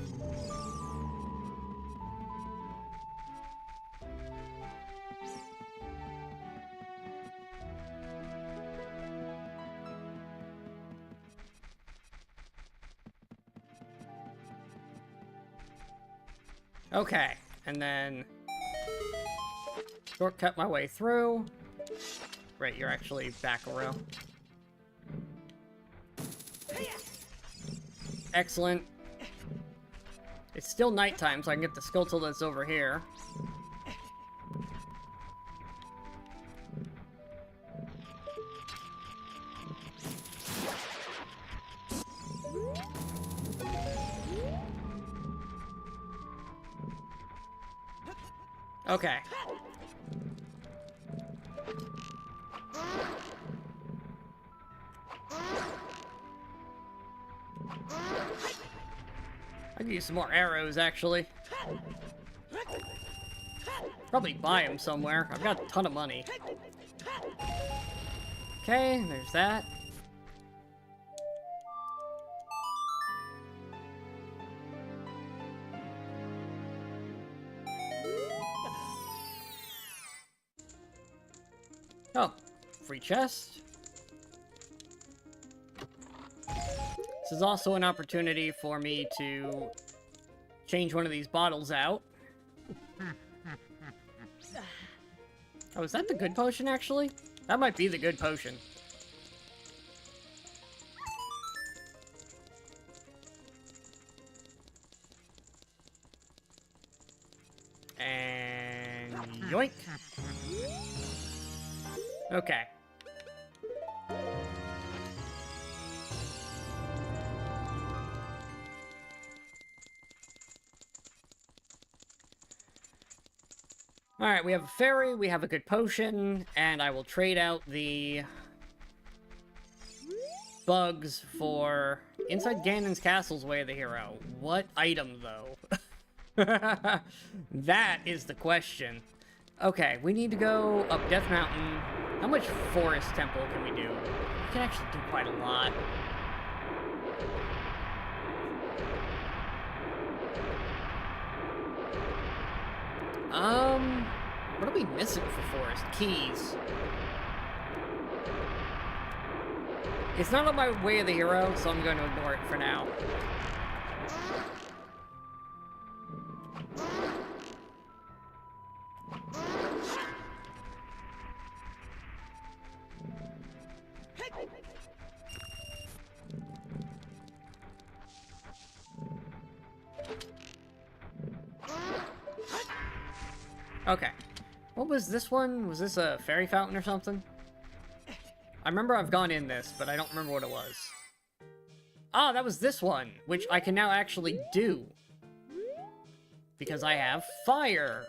Okay, and then shortcut my way through. Right, you're actually back a row. Excellent. It's still nighttime, so I can get the Skulltula that's over here. Okay. I could use some more arrows, actually. Probably buy them somewhere. I've got a ton of money. Okay, there's that. Oh, free chest. This is also an opportunity for me to change one of these bottles out. Oh, is that the good potion, actually? That might be the good potion. And yoink. Okay. Alright, we have a fairy, we have a good potion, and I will trade out the bugs for inside Ganon's Castle's Way of the Hero. What item, though? That is the question. Okay, we need to go up Death Mountain. How much Forest Temple can we do? We can actually do quite a lot. What are we missing for Forest? Keys. It's not on my Way of the Hero, so I'm going to ignore it for now. Okay. What was this one? Was this a fairy fountain or something? I remember I've gone in this, but I don't remember what it was. Ah, that was this one, which I can now actually do. Because I have fire.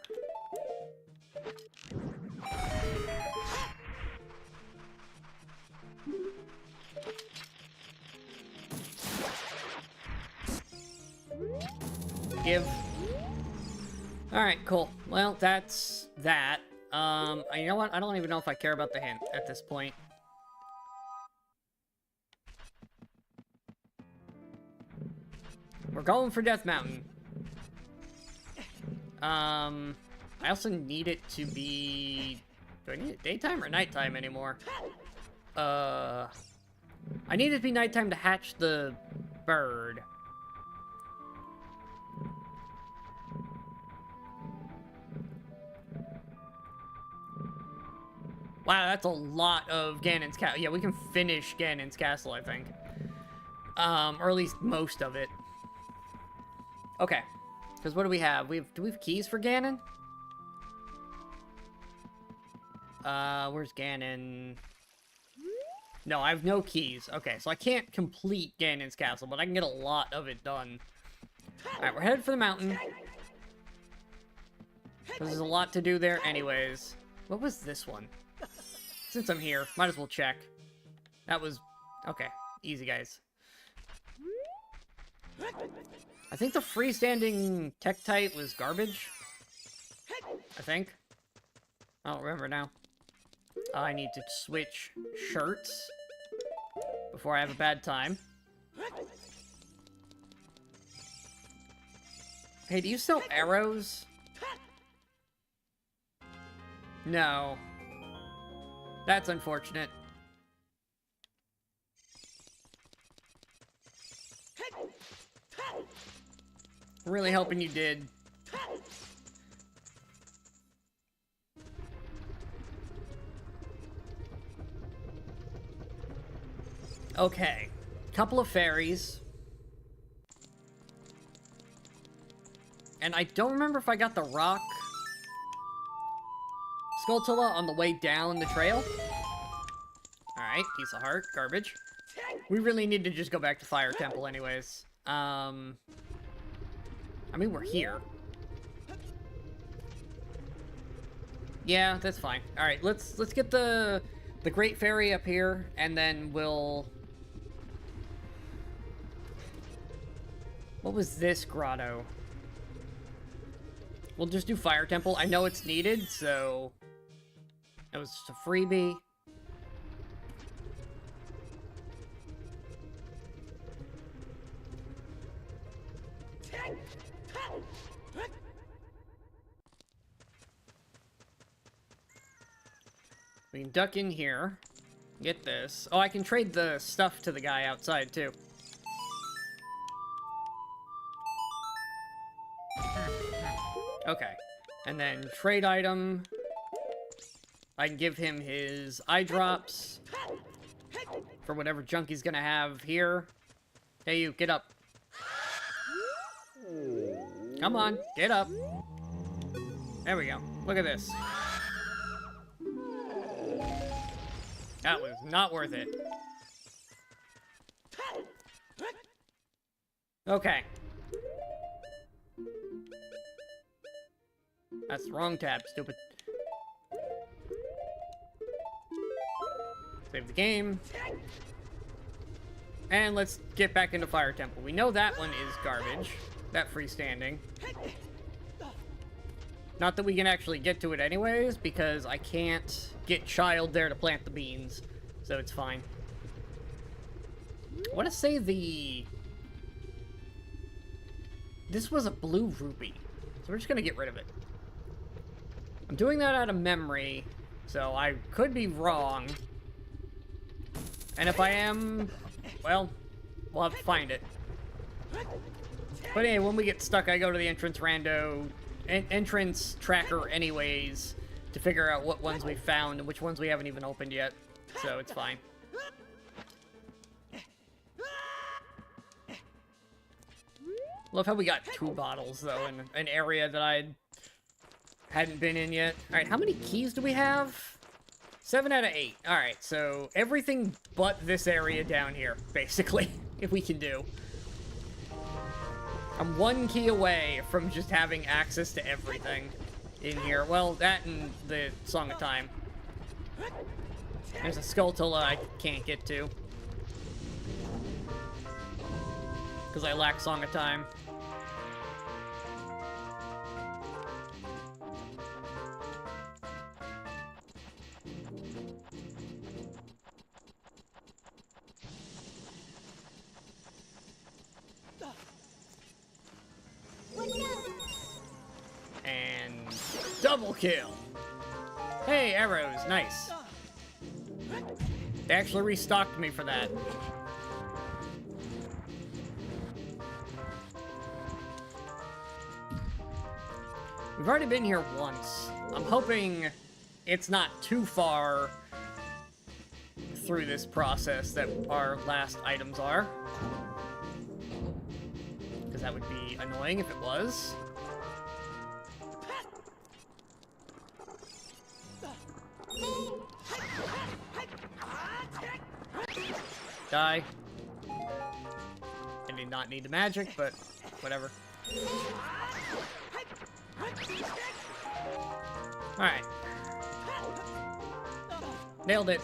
Give. Alright, cool. Well, that's that. You know what? I don't even know if I care about the hint at this point. We're going for Death Mountain. I also need it to be... Do I need it daytime or nighttime anymore? I need it to be nighttime to hatch the bird. Wow, that's a lot of Ganon's Castle. Yeah, we can finish Ganon's Castle, I think. Or at least most of it. Okay. Because what do we have? Do we have keys for Ganon? Where's Ganon? No, I have no keys. Okay, so I can't complete Ganon's Castle, but I can get a lot of it done. Alright, we're headed for the mountain. There's a lot to do there anyways. What was this one? Since I'm here, might as well check. That was... Okay, easy, guys. I think the freestanding Tektite was garbage. I think. I don't remember now. I need to switch shirts before I have a bad time. Hey, do you sell arrows? No. That's unfortunate. Really hoping you did. Okay. Couple of fairies. And I don't remember if I got the rock Skulltula on the way down the trail. Alright, piece of heart, garbage. We really need to just go back to Fire Temple anyways. I mean, we're here. Yeah, that's fine. All right, let's get the Great Fairy up here, and then we'll... What was this grotto? We'll just do Fire Temple. I know it's needed, so... That was just a freebie. We can duck in here. Get this. Oh, I can trade the stuff to the guy outside, too. Okay. And then trade item. I can give him his eye drops. For whatever junk he's gonna have here. Hey, you, get up. Come on, get up. There we go. Look at this. That was not worth it. Okay. That's the wrong tab, stupid. Save the game. And let's get back into Fire Temple. We know that one is garbage. That freestanding. Not that we can actually get to it anyways, because I can't get Child there to plant the beans. So it's fine. I want to say this was a blue rupee. So we're just going to get rid of it. I'm doing that out of memory, so I could be wrong. And if I am, well, we'll have to find it. But anyway, when we get stuck, I go to the entrance rando, entrance tracker anyways, to figure out what ones we found and which ones we haven't even opened yet. So it's fine. Love how we got 2 bottles, though, in an area that I hadn't been in yet. Alright, how many keys do we have? 7 out of 8. Alright, so everything but this area down here, basically, if we can do. I'm 1 key away from just having access to everything in here. Well, that and the Song of Time. There's a Skulltula I can't get to. Because I lack Song of Time. And double kill. Hey, arrows, nice. They actually restocked me for that. We've already been here once. I'm hoping it's not too far through this process that our last items are. Because that would be annoying if it was. Die. I did not need the magic, but whatever. Alright. Nailed it.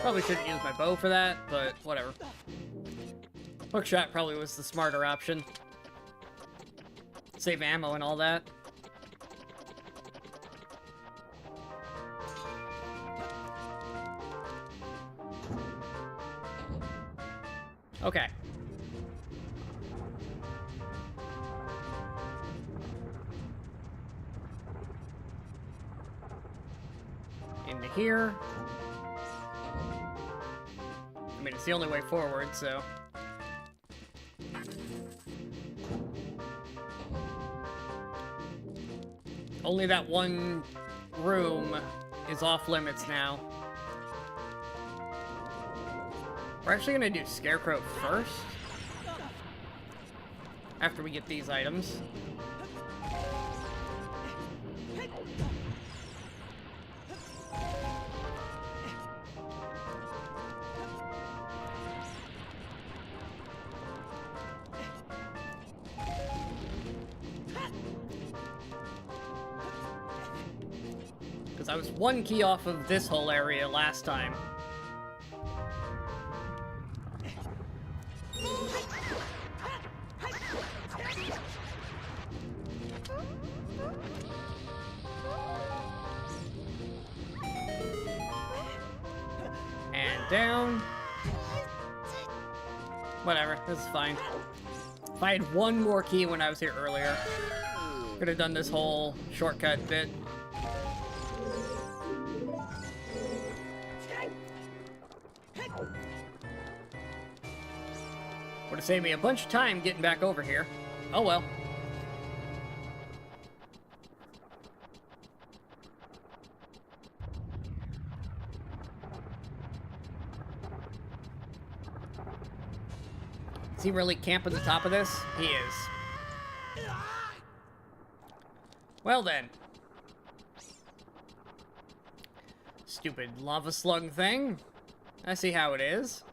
Probably shouldn't use my bow for that, but whatever. Hookshot probably was the smarter option. Save ammo and all that. Okay. Into here. I mean, it's the only way forward, so... Only that one room is off limits now. We're actually gonna do Scarecrow first. After we get these items. Because I was one key off of this whole area last time. And down. Whatever, this is fine. If I had one more key when I was here earlier, could have done this whole shortcut bit. Would have saved me a bunch of time getting back over here. Oh well. Is he really camping the top of this? He is. Well then. Stupid lava slug thing. I see how it is.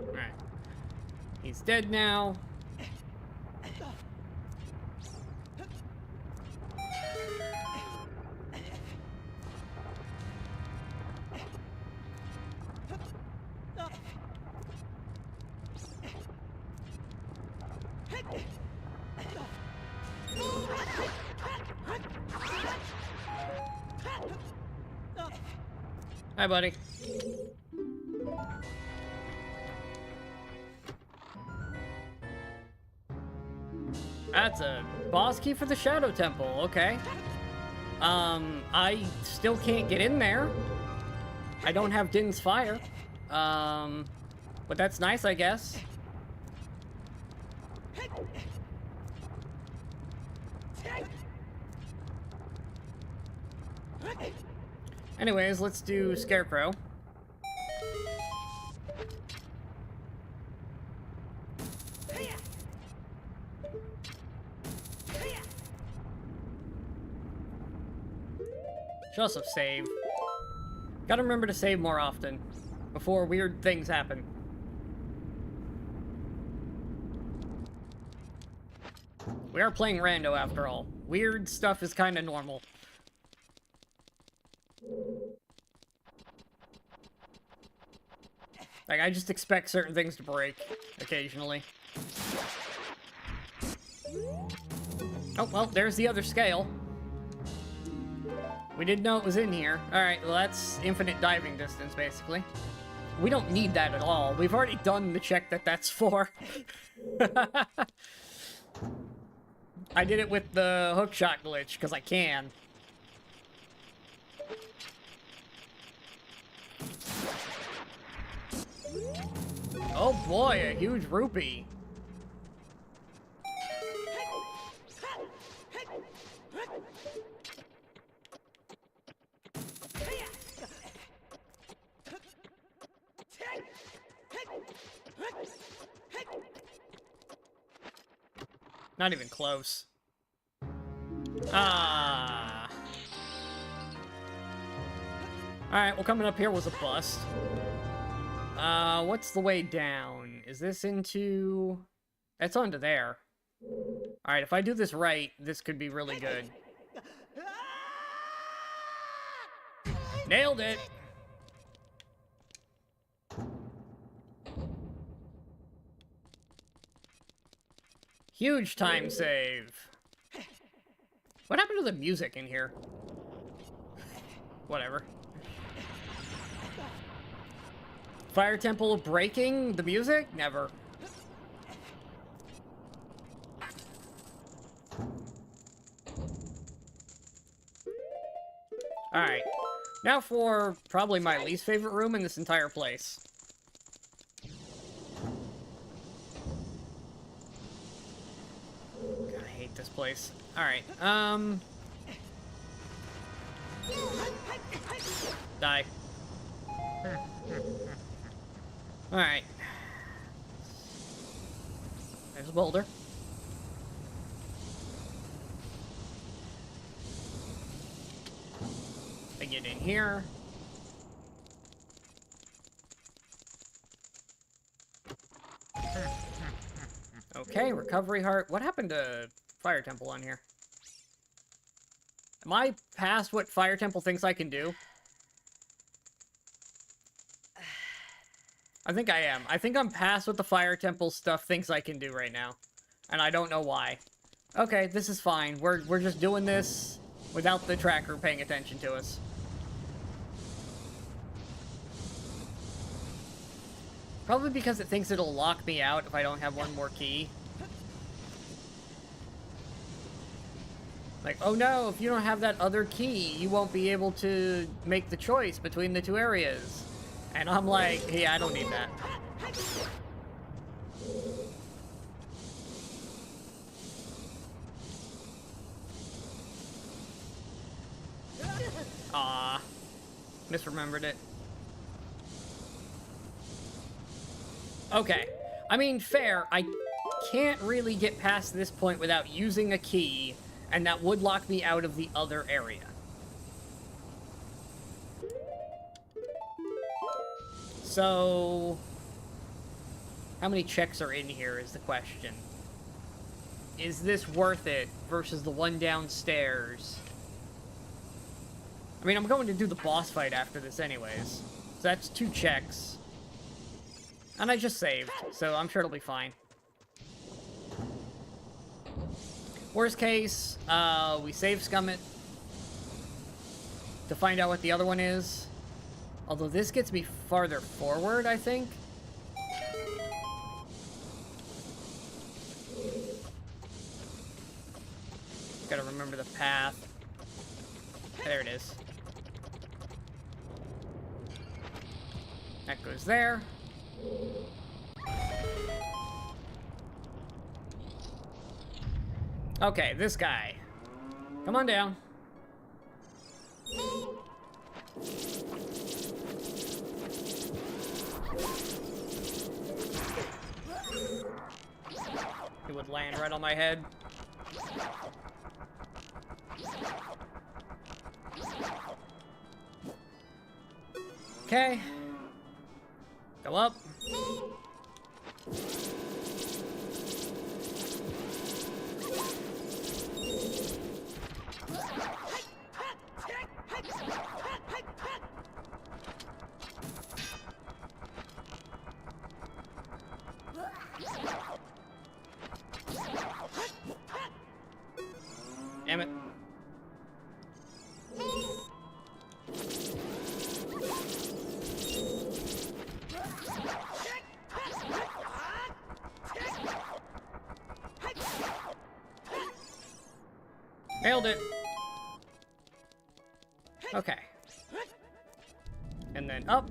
Alright. He's dead now. Hi, buddy. That's a boss key for the Shadow Temple, okay. I still can't get in there. I don't have Din's Fire. But that's nice, I guess. Anyways, let's do Scarecrow. Should also save. Gotta remember to save more often before weird things happen. We are playing Rando after all. Weird stuff is kinda normal. Like, I just expect certain things to break occasionally. Oh, well, there's the other scale. We didn't know it was in here. Alright, well, that's infinite diving distance, basically. We don't need that at all. We've already done the check that that's for. I did it with the hookshot glitch, because I can. Oh boy, a huge rupee. Not even close. Ah. Alright, well, coming up here was a bust. What's the way down? Is this into... That's onto there. Alright, if I do this right, this could be really good. Nailed it! Huge time save. What happened to the music in here? Whatever. Fire Temple breaking the music? Never. Alright. Now for probably my least favorite room in this entire place. God, I hate this place. Alright, Die. Alright. There's a boulder. I get in here. Okay, recovery heart. What happened to Fire Temple on here? Am I past what Fire Temple thinks I can do? I think I am. I think I'm past what the Fire Temple stuff thinks I can do right now. And I don't know why. Okay, this is fine. We're just doing this without the tracker paying attention to us. Probably because it thinks it'll lock me out if I don't have one more key. Like, oh no, if you don't have that other key, you won't be able to make the choice between the two areas. And I'm like, hey, I don't need that. Ah, misremembered it. Okay, I mean, fair. I can't really get past this point without using a key, and that would lock me out of the other area. So, how many checks are in here is the question. Is this worth it versus the one downstairs? I mean, I'm going to do the boss fight after this anyways. So that's 2 checks. And I just saved, so I'm sure it'll be fine. Worst case, we save Scummit to find out what the other one is. Although this gets me farther forward, I think. Gotta remember the path. There it is. That goes there. Okay, this guy. Come on down. He would land right on my head. Okay. Go up. Damn it. Nailed it. Okay. And then up.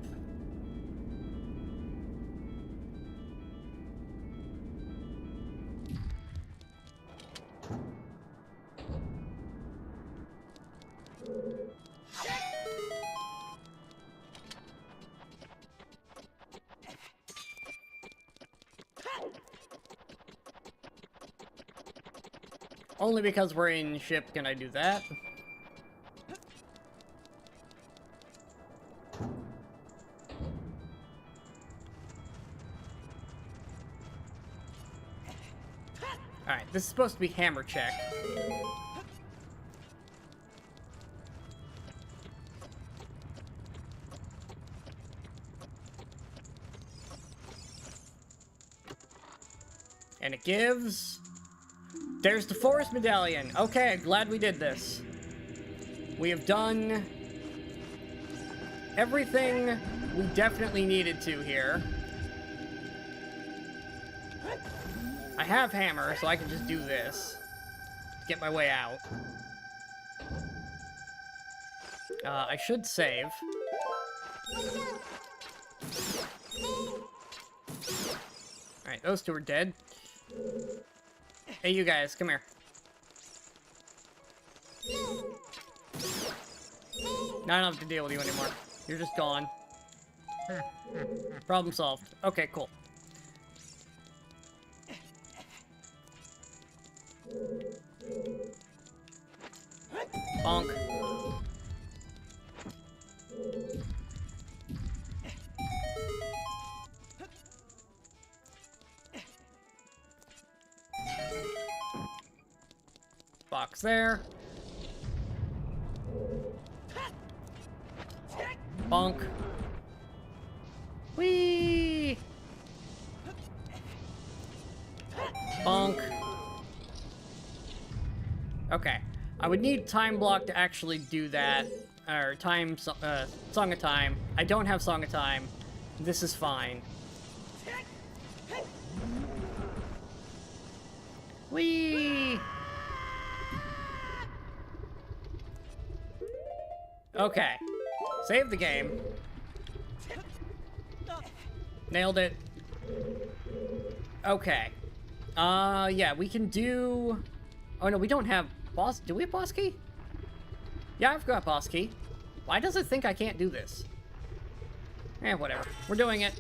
Only because we're in ship can I do that. Alright, this is supposed to be hammer check. And it gives... There's the forest medallion. Okay, glad we did this. We have done everything we definitely needed to here. I have hammer, so I can just do this. Get my way out. I should save. Alright, those two are dead. Hey, you guys, come here. Now I don't have to deal with you anymore. You're just gone. Problem solved. Okay, cool. Bonk. Box there. Bonk. Whee! Bonk. Okay. I would need time block to actually do that. Or time, Song of Time. I don't have Song of Time. This is fine. Whee! Okay. Save the game. Nailed it. Okay. Yeah, we can do... Oh, no, we don't have boss... Do we have boss key? Yeah, I've got boss key. Why does it think I can't do this? Eh, whatever. We're doing it.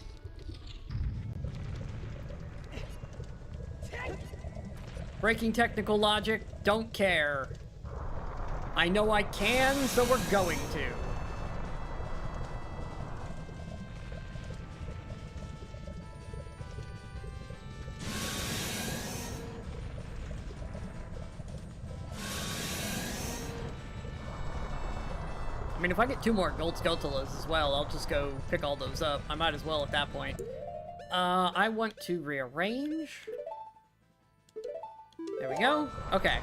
Breaking technical logic. Don't care. I know I can, so we're going to. I mean, if I get 2 more gold Skeletolas as well, I'll just go pick all those up. I might as well at that point. I want to rearrange. There we go. Okay.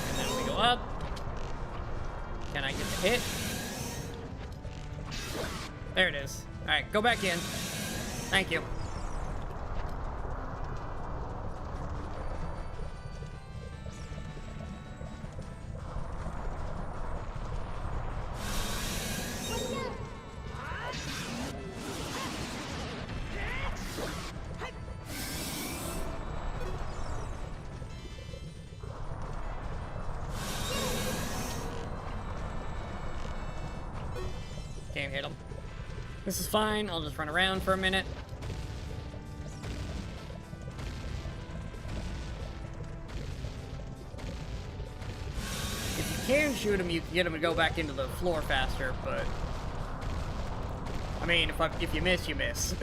And then we go up. Can I get the hit? There it is. Alright, go back in. Thank you. Can't hit him. This is fine. I'll just run around for a minute. If you can shoot him, you can get him to go back into the floor faster, but... I mean, if you miss, you miss.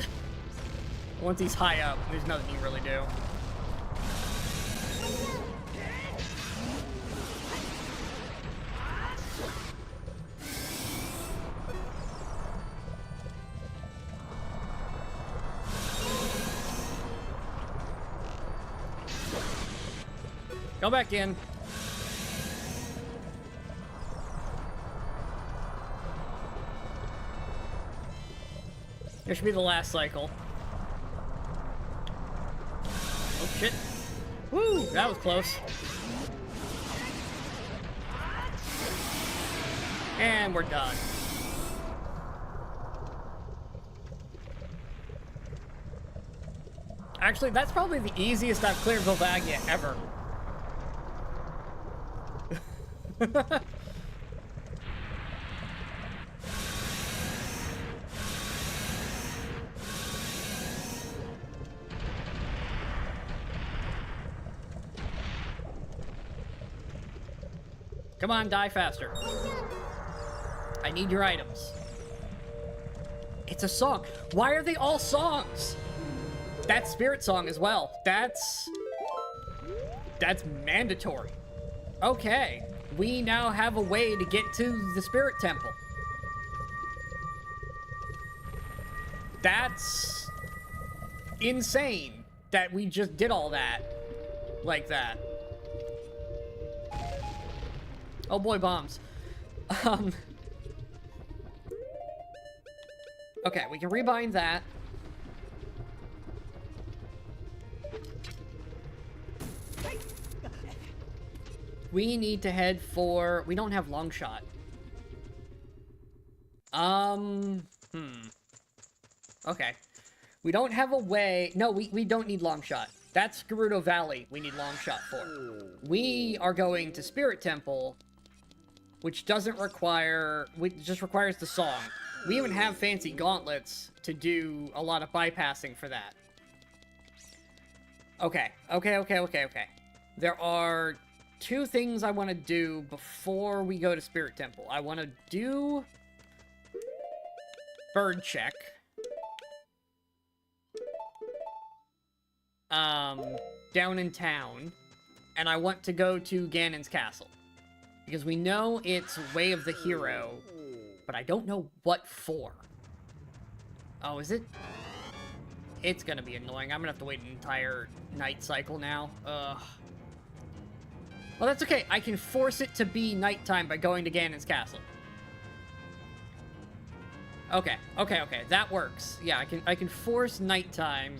Once he's high up, there's nothing you can really do. Go back in. This should be the last cycle. Oh shit. Woo! That was close. And we're done. Actually, that's probably the easiest I've cleared Volvagia ever. Come on, die faster. I need your items. It's a song. Why are they all songs? That's Spirit Song as well. That's mandatory. Okay. We now have a way to get to the Spirit Temple. That's insane that we just did all that like that. Oh boy, bombs. Okay, we can rebind that. We need to head for... We don't have long shot. Okay. We don't have a way... No, we don't need long shot. That's Gerudo Valley we need long shot for. We are going to Spirit Temple, which doesn't require... Which just requires the song. We even have fancy gauntlets to do a lot of bypassing for that. Okay. There are 2 things I want to do before we go to Spirit Temple. I want to do... Bird check. Down in town. And I want to go to Ganon's castle. Because we know it's Way of the Hero, but I don't know what for. Oh, is it? It's gonna be annoying. I'm gonna have to wait an entire night cycle now. Ugh. Well, that's okay. I can force it to be nighttime by going to Ganon's castle. Okay. That works. Yeah, I can force nighttime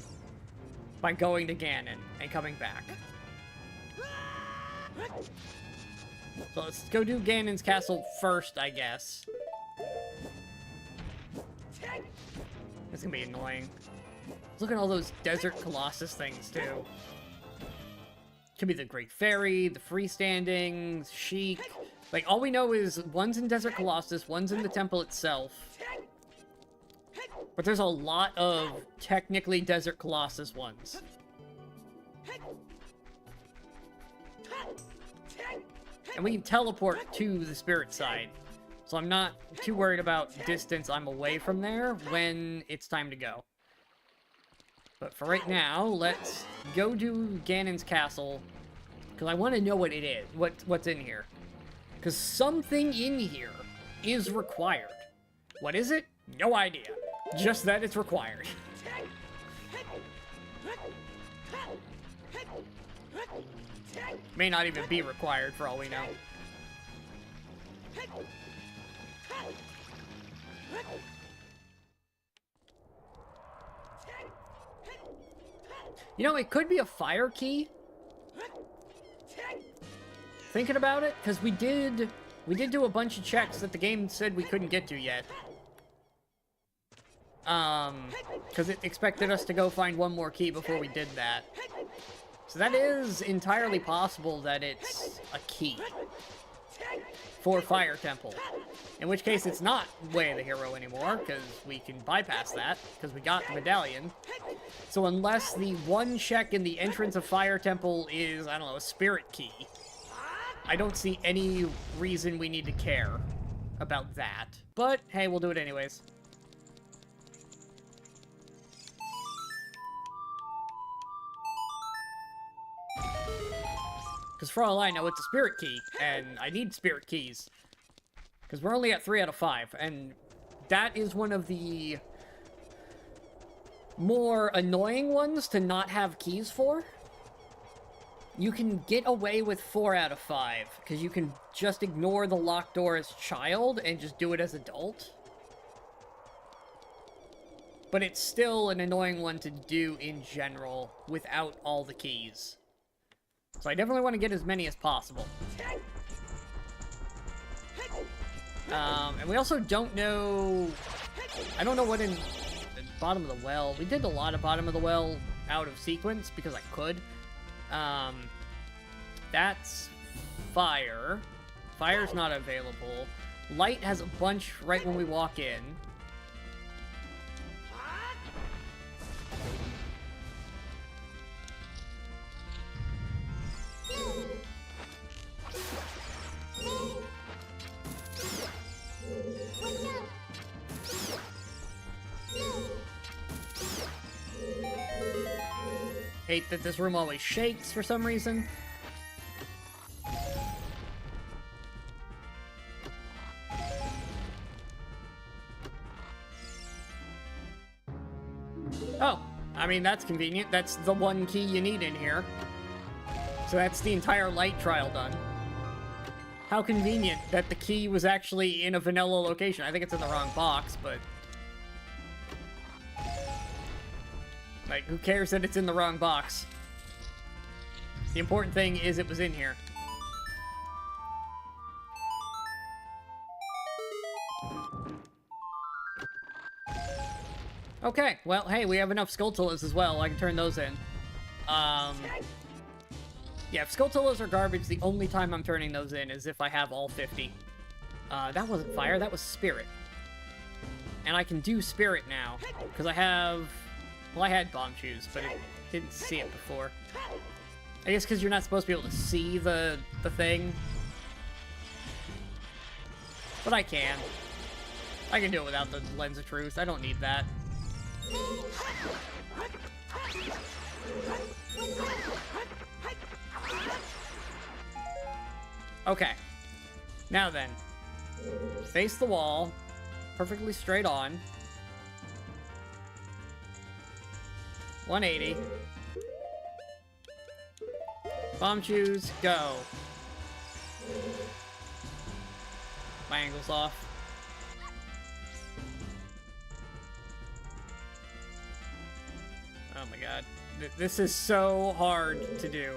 by going to Ganon and coming back. So let's go do Ganon's castle first, I guess. It's gonna be annoying. Look at all those Desert Colossus things, too. Could be the Great Fairy, the Freestanding, Sheik. Like, all we know is one's in Desert Colossus, one's in the temple itself. But there's a lot of technically Desert Colossus ones. And we can teleport to the spirit side. So I'm not too worried about distance I'm away from there when it's time to go. But for right now, let's go do Ganon's castle. Because I want to know what it is. What's in here. Because something in here is required. What is it? No idea. Just that it's required. May not even be required for all we know. You know, it could be a fire key. Thinking about it, because we did do a bunch of checks that the game said we couldn't get to yet. Because it expected us to go find one more key before we did that. So that is entirely possible that it's a key for Fire Temple. In which case it's not Way of the Hero anymore, because we can bypass that, because we got the medallion. So unless the one check in the entrance of Fire Temple is, I don't know, a spirit key, I don't see any reason we need to care about that. But, hey, we'll do it anyways. Because for all I know, it's a spirit key, and I need spirit keys. Because we're only at 3 out of 5, and that is one of the more annoying ones to not have keys for. You can get away with 4 out of 5, because you can just ignore the locked door as child and just do it as adult. But it's still an annoying one to do in general without all the keys. So I definitely want to get as many as possible. And we also don't know... I don't know what in the bottom of the well... We did a lot of bottom of the well out of sequence because I could. That's fire. Fire's not available. Light has a bunch right when we walk in. Hate that this room always shakes for some reason. Oh, I mean, that's convenient. That's the one key you need in here. So that's the entire light trial done. How convenient that the key was actually in a vanilla location. I think it's in the wrong box, but Like, who cares that it's in the wrong box? The important thing is it was in here. Okay, well, hey, we have enough Skulltulas as well. I can turn those in. Yeah, if Skulltulas are garbage, the only time I'm turning those in is if I have all 50. That wasn't fire, that was spirit. And I can do spirit now, because I have... Well, I had bomb shoes, but it didn't see it before. I guess because you're not supposed to be able to see the thing. But I can. I can do it without the lens of truth. I don't need that. Okay. Now then. Face the wall. Perfectly straight on. 180. Bomb shoes, go. My angle's off. Oh my god. This is so hard to do.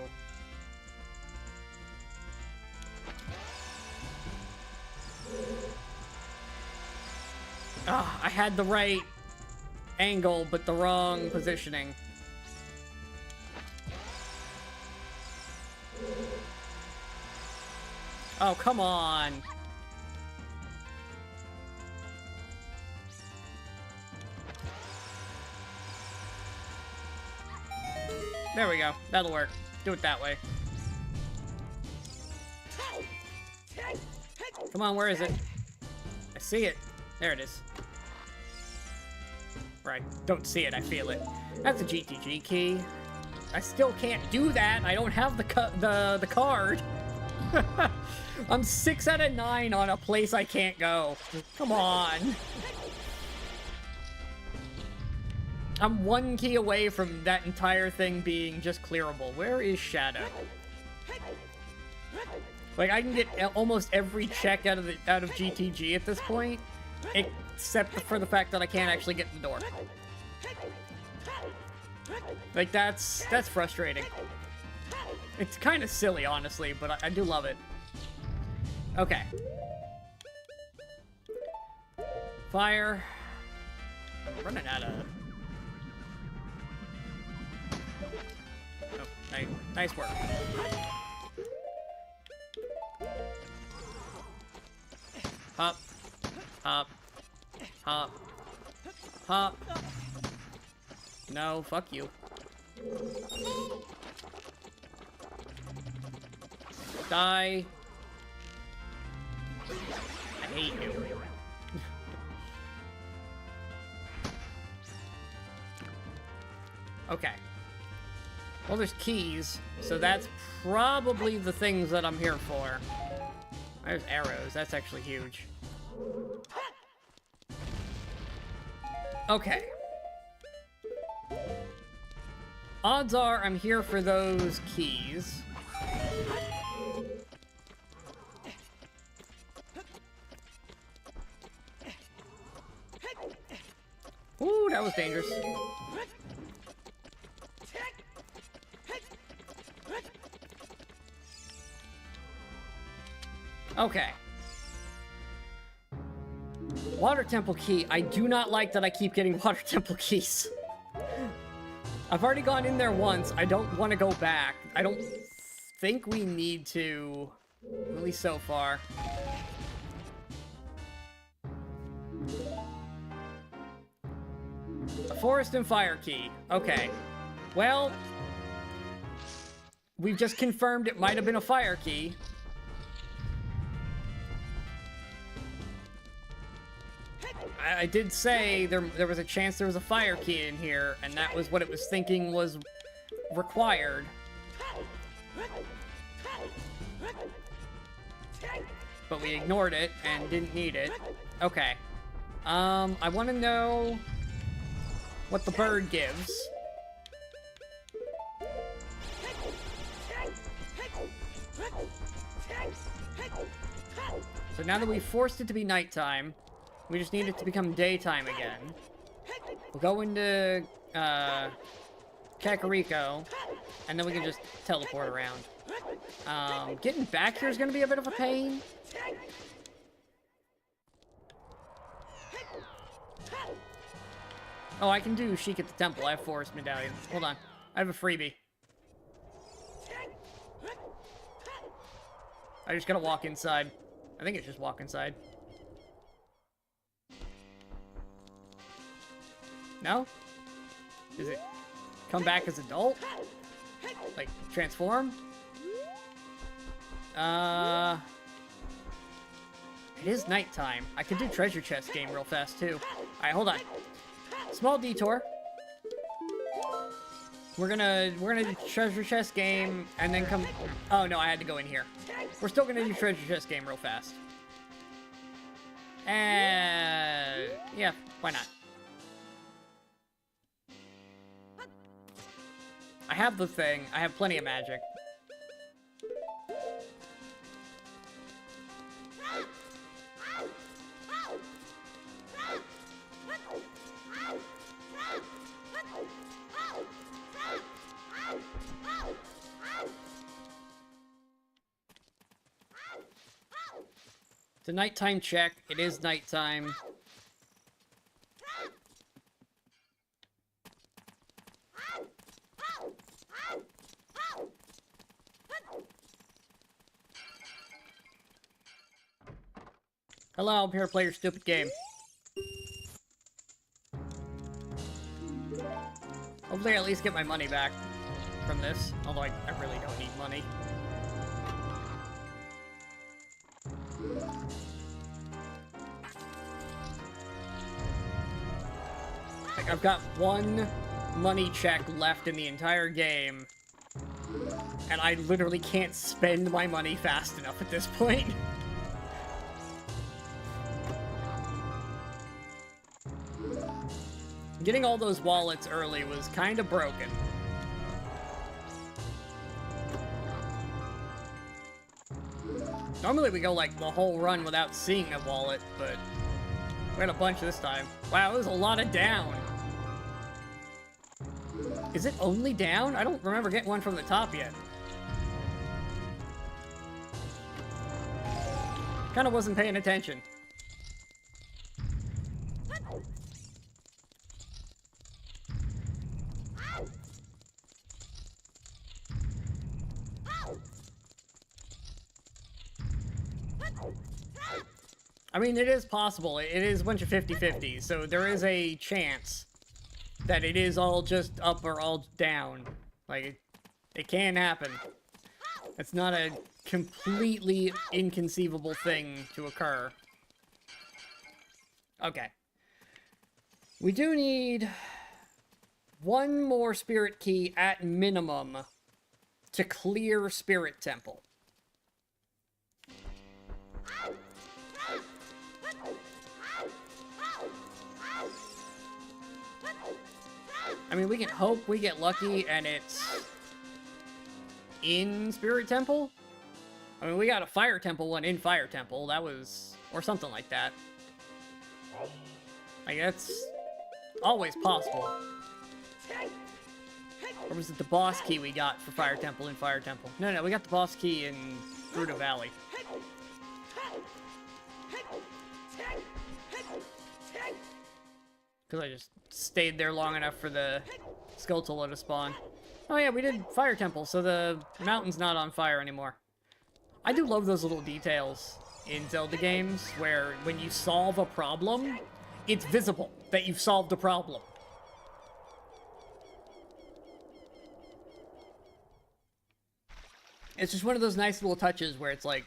Ah, I had the right angle, but the wrong positioning. Oh, come on. There we go. That'll work. Do it that way. Come on, where is it? I see it. There it is. Right. Don't see it, I feel it. That's a GTG key. I still can't do that. I don't have the card. I'm 6 out of 9 on a place I can't go. Come on. I'm 1 key away from that entire thing being just clearable. Where is Shadow? Like, I can get almost every check out of GTG at this point, except for the fact that I can't actually get in the door. Like, that's frustrating. It's kind of silly, honestly, but I do love it. Okay. Fire. I'm running out of... Oh, nice work. Hop. Hop. Hop. Hop. No, fuck you. Die. I hate you. Okay. Well, there's keys, so that's probably the things that I'm here for. There's arrows. That's actually huge. Okay. Odds are I'm here for those keys. Ooh, that was dangerous. Okay. Water temple key. I do not like that I keep getting water temple keys. I've already gone in there once. I don't want to go back. I don't think we need to, at least so far. A forest and fire key. Okay. Well, we've just confirmed it might have been a fire key. I did say there was a chance there was a fire key in here, and that was what it was thinking was required. But we ignored it and didn't need it. Okay. I want to know what the bird gives. So now that we've forced it to be nighttime, we just need it to become daytime again. We'll go into Kakariko, and then we can just teleport around. Getting back here is going to be a bit of a pain. Oh, I can do Sheik at the temple. I have Forest Medallion. Hold on. I have a freebie. I just gotta walk inside. I think it's just walk inside. No? Does it come back as adult? Like, transform? It is nighttime. I could do treasure chest game real fast, too. Alright, hold on. Small detour. We're gonna do treasure chest game, and then come... Oh, no, I had to go in here. We're still gonna do treasure chest game real fast. And... yeah, why not? I have the thing. I have plenty of magic. It's a nighttime check. It is nighttime. Hello, I'm here to play your stupid game. Hopefully I at least get my money back from this. Although I really don't need money. Like, I've got one money check left in the entire game. And I literally can't spend my money fast enough at this point. Getting all those wallets early was kind of broken. Normally we go like the whole run without seeing a wallet, but we had a bunch this time. Wow, it was a lot of down. Is it only down? I don't remember getting one from the top yet. Kind of wasn't paying attention. I mean, it is possible. It is a bunch of 50-50, so there is a chance that it is all just up or all down. Like, it can happen. It's not a completely inconceivable thing to occur. Okay. We do need one more spirit key at minimum to clear Spirit Temple. I mean, we can hope we get lucky and it's in Spirit Temple. I mean, we got a Fire Temple one in Fire Temple. That was... or something like that. Like, that's always possible. Or was it the boss key we got for Fire Temple in Fire Temple? No, we got the boss key in Rando Valley. Because I just stayed there long enough for the Skulltula to spawn. Oh yeah, we did Fire Temple, so the mountain's not on fire anymore. I do love those little details in Zelda games, where when you solve a problem, it's visible that you've solved a problem. It's just one of those nice little touches where it's like,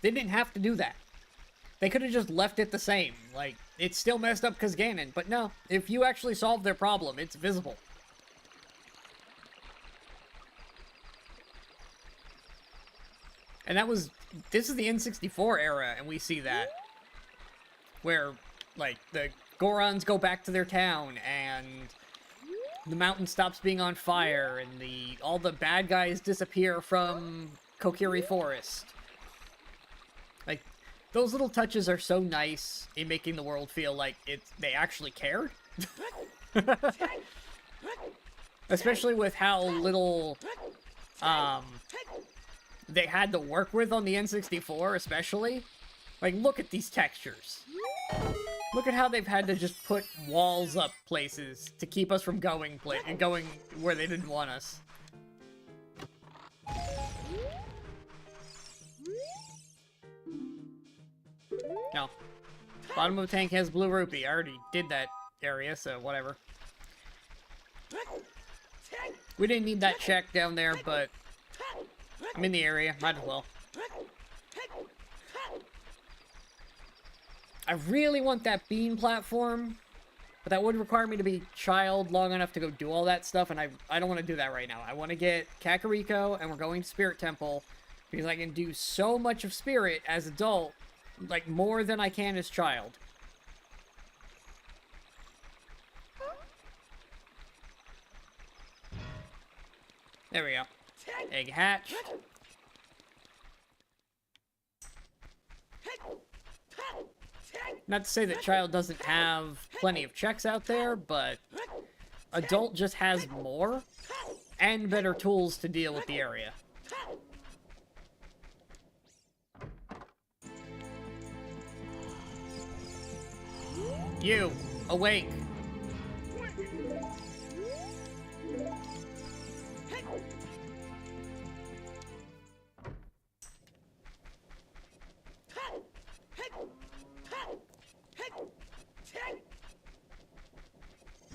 they didn't have to do that. They could have just left it the same. Like, it's still messed up because Ganon, but no, if you actually solve their problem, it's visible. And that was, this is the N64 era, and we see that. Where, like, the Gorons go back to their town, and the mountain stops being on fire, and all the bad guys disappear from Kokiri Forest. Like, those little touches are so nice in making the world feel like they actually cared. Especially with how little, they had to work with on the N64, especially. Like, look at these textures. Look at how they've had to just put walls up places to keep us from going where they didn't want us. No. Bottom of the tank has blue rupee. I already did that area, so whatever. We didn't need that check down there, but I'm in the area. Might as well. I really want that bean platform, but that would require me to be child long enough to go do all that stuff, and I don't want to do that right now. I want to get Kakariko, and we're going to Spirit Temple, because I can do so much of Spirit as adult, like more than I can as child. There we go. Egg hatched. Not to say that child doesn't have plenty of checks out there, but adult just has more and better tools to deal with the area. You, awake.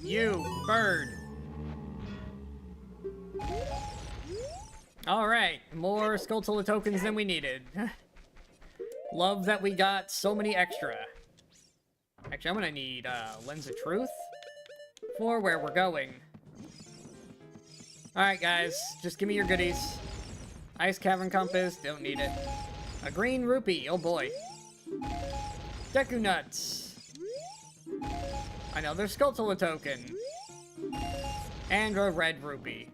You, bird. Alright, more Skulltula tokens than we needed. Love that we got so many extra. Actually, I'm gonna need Lens of Truth for where we're going. Alright, guys, just give me your goodies. Ice Cavern Compass, don't need it. A green rupee, oh boy. Deku Nuts. Another Skulltula token. And a red rupee.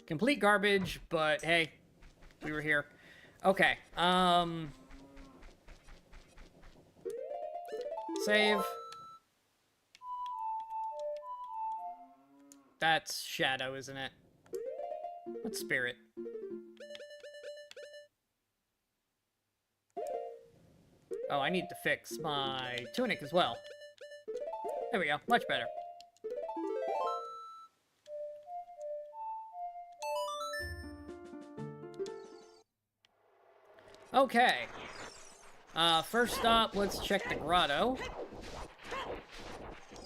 Complete garbage, but hey, we were here. Okay, save. That's Shadow, isn't it? What's Spirit? Oh, I need to fix my tunic as well. There we go, much better. Okay. First up, let's check the grotto.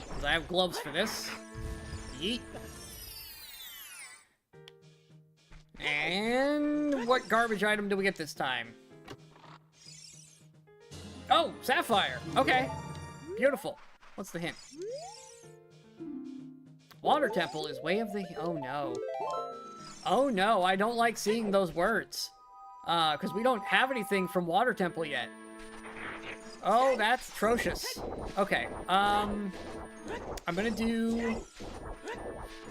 'Cause I have gloves for this. Yeet. And what garbage item do we get this time? Oh, sapphire. Okay. Beautiful. What's the hint? Water temple is way of the... Oh, no. Oh, no. I don't like seeing those words. Because we don't have anything from Water Temple yet. Oh, that's atrocious. Okay, I'm gonna do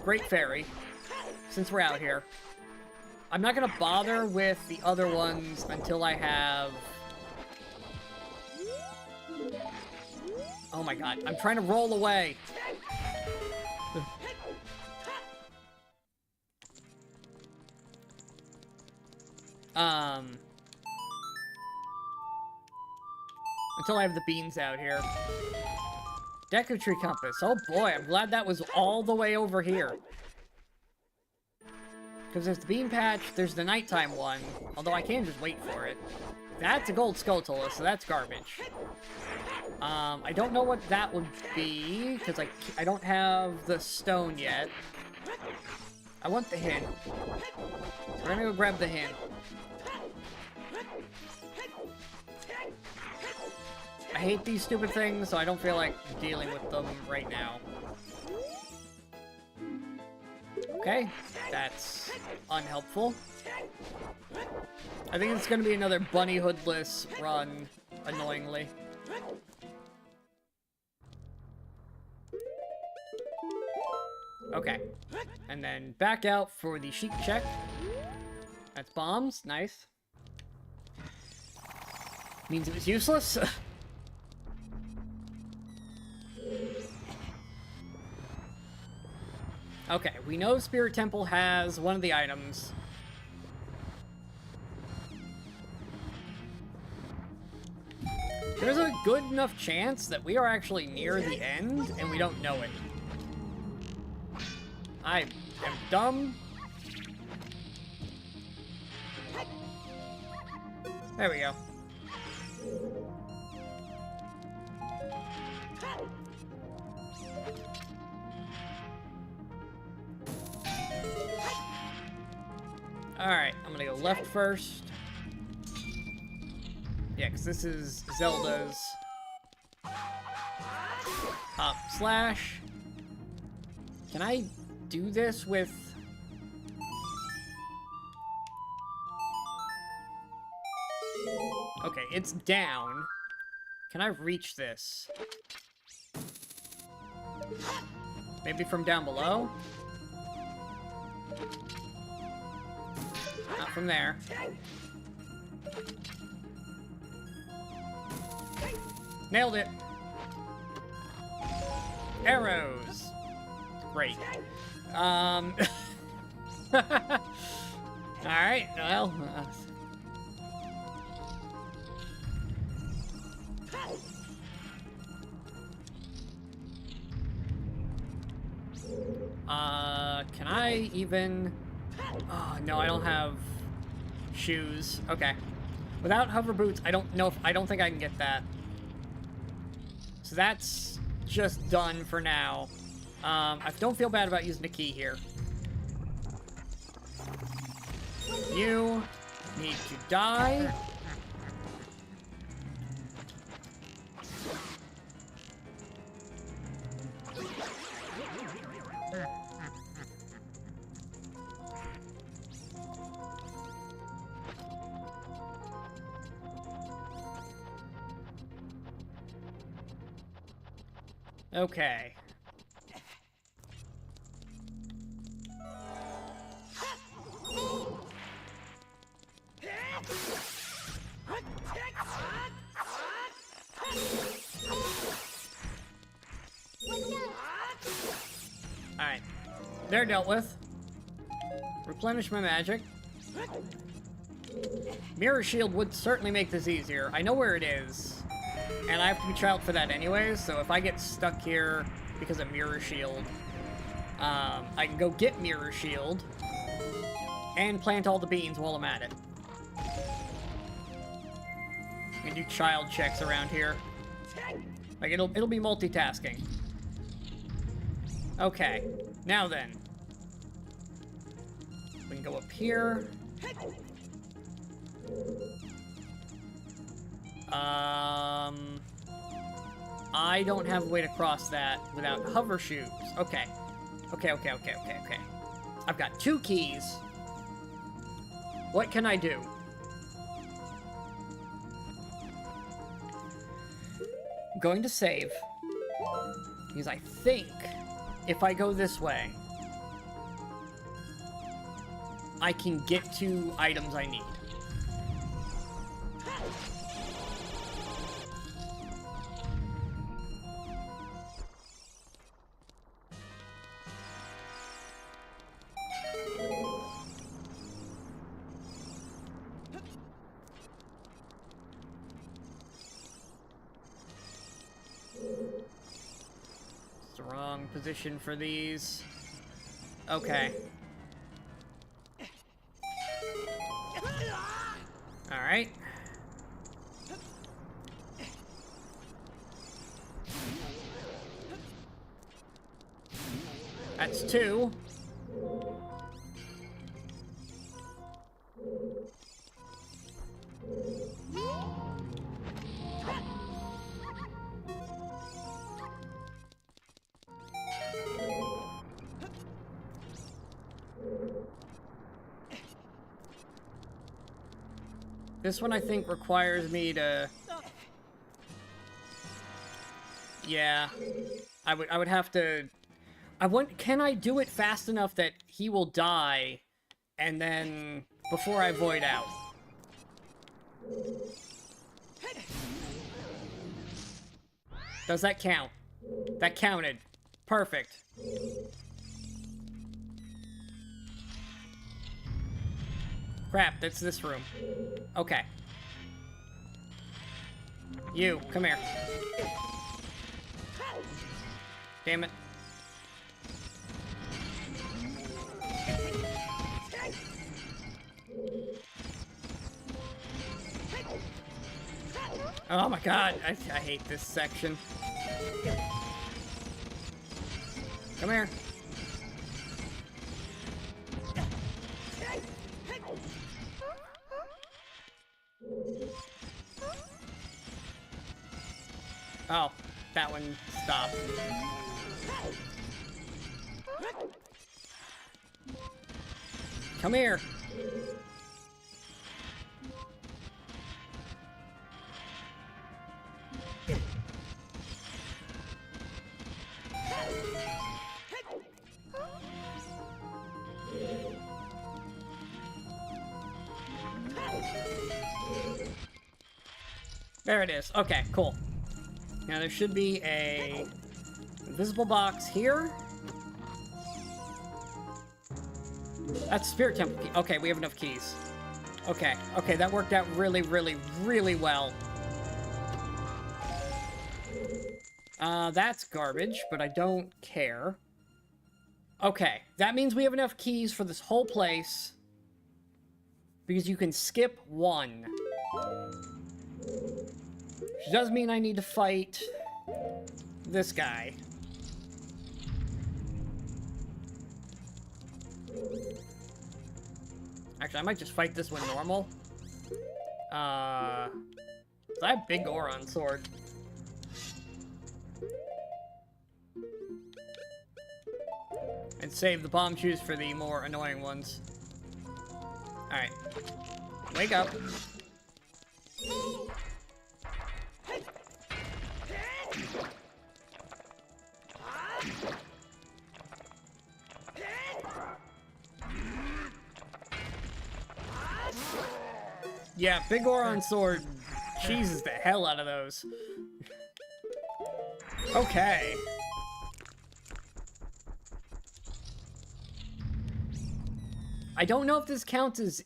Great Fairy, since we're out here. I'm not gonna bother with the other ones until I have... Oh my god, I'm trying to roll away. Until I have the beans out here. Deku Tree Compass. Oh boy, I'm glad that was all the way over here. Because there's the bean patch, there's the nighttime one, although I can just wait for it. That's a gold Skulltula, so that's garbage. I don't know what that would be, because I don't have the stone yet. I want the hint. We're gonna go grab the hint. I hate these stupid things, so I don't feel like dealing with them right now. Okay, that's unhelpful. I think it's gonna be another bunny hoodless run, annoyingly. Okay, and then back out for the sheep check. That's bombs, nice. Means it was useless. Okay, we know Spirit Temple has one of the items. There's a good enough chance that we are actually near the end, and we don't know it. I am dumb. There we go. Alright, I'm gonna go left first. Yeah, because this is Zelda's up slash. Can I do this with... Okay, it's down. Can I reach this? Maybe from down below? Not from there. Nailed it. Arrows. Great. Alright, well... can I even... Oh, no, I don't have shoes. Okay. Without hover boots, I don't think I can get that. So that's just done for now. I don't feel bad about using a key here. You need to die. Okay. Alright. They're dealt with. Replenish my magic. Mirror Shield would certainly make this easier. I know where it is. And I have to be child for that anyways, so if I get stuck here because of Mirror Shield, I can go get Mirror Shield and plant all the beans while I'm at it. I can do child checks around here. Like, it'll be multitasking. Okay, now then. We can go up here. I don't have a way to cross that without hover shoes. Okay. Okay. I've got 2 keys. What can I do? I'm going to save. Because I think if I go this way, I can get to items I need. It's the wrong position for these. Okay. Alright. That's 2. This one, I think, requires me to... Yeah. I would have to... Can I do it fast enough that he will die, and then... before I void out? Does that count? That counted. Perfect. Crap, that's this room. Okay. You, come here. Damn it. Oh my god, I hate this section. Come here. Oh, that one stopped. Come here. There it is. Okay, cool. Now there should be a invisible box here. That's Spirit Temple key. Okay, we have enough keys. Okay, okay, that worked out really, really, really well. That's garbage, but I don't care. Okay, that means we have enough keys for this whole place. Because you can skip one. Which does mean I need to fight this guy. Actually, I might just fight this one normal. I have big Goron sword. And save the bomb shoes for the more annoying ones. Alright. Wake up. Yeah, big Goron sword cheeses the hell out of those. Okay. I don't know if this counts as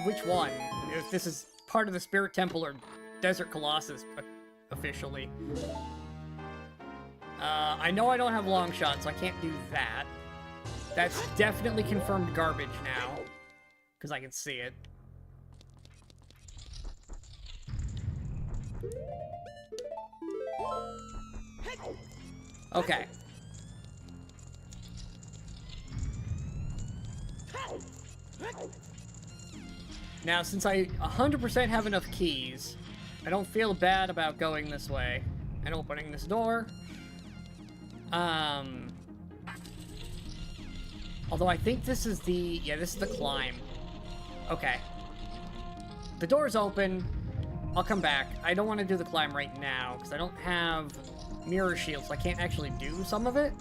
which one. If this is part of the Spirit Temple or Desert Colossus officially. I know I don't have long shot, so I can't do that. That's definitely confirmed garbage now. Because I can see it. Okay. Now, since I 100% have enough keys, I don't feel bad about going this way and opening this door. Although I think this is the... Yeah, this is the climb. Okay. The door's open. I'll come back. I don't want to do the climb right now, because I don't have mirror shields, so I can't actually do some of it.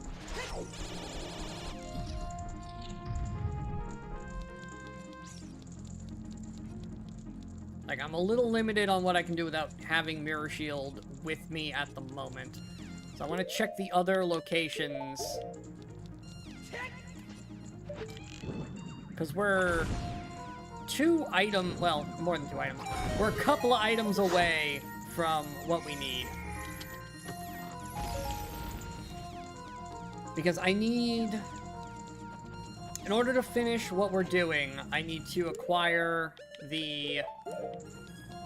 Like, I'm a little limited on what I can do without having mirror shield with me at the moment. So I want to check the other locations. Because we're well, more than 2 items. We're a couple of items away from what we need. Because I need... In order to finish what we're doing, I need to acquire the...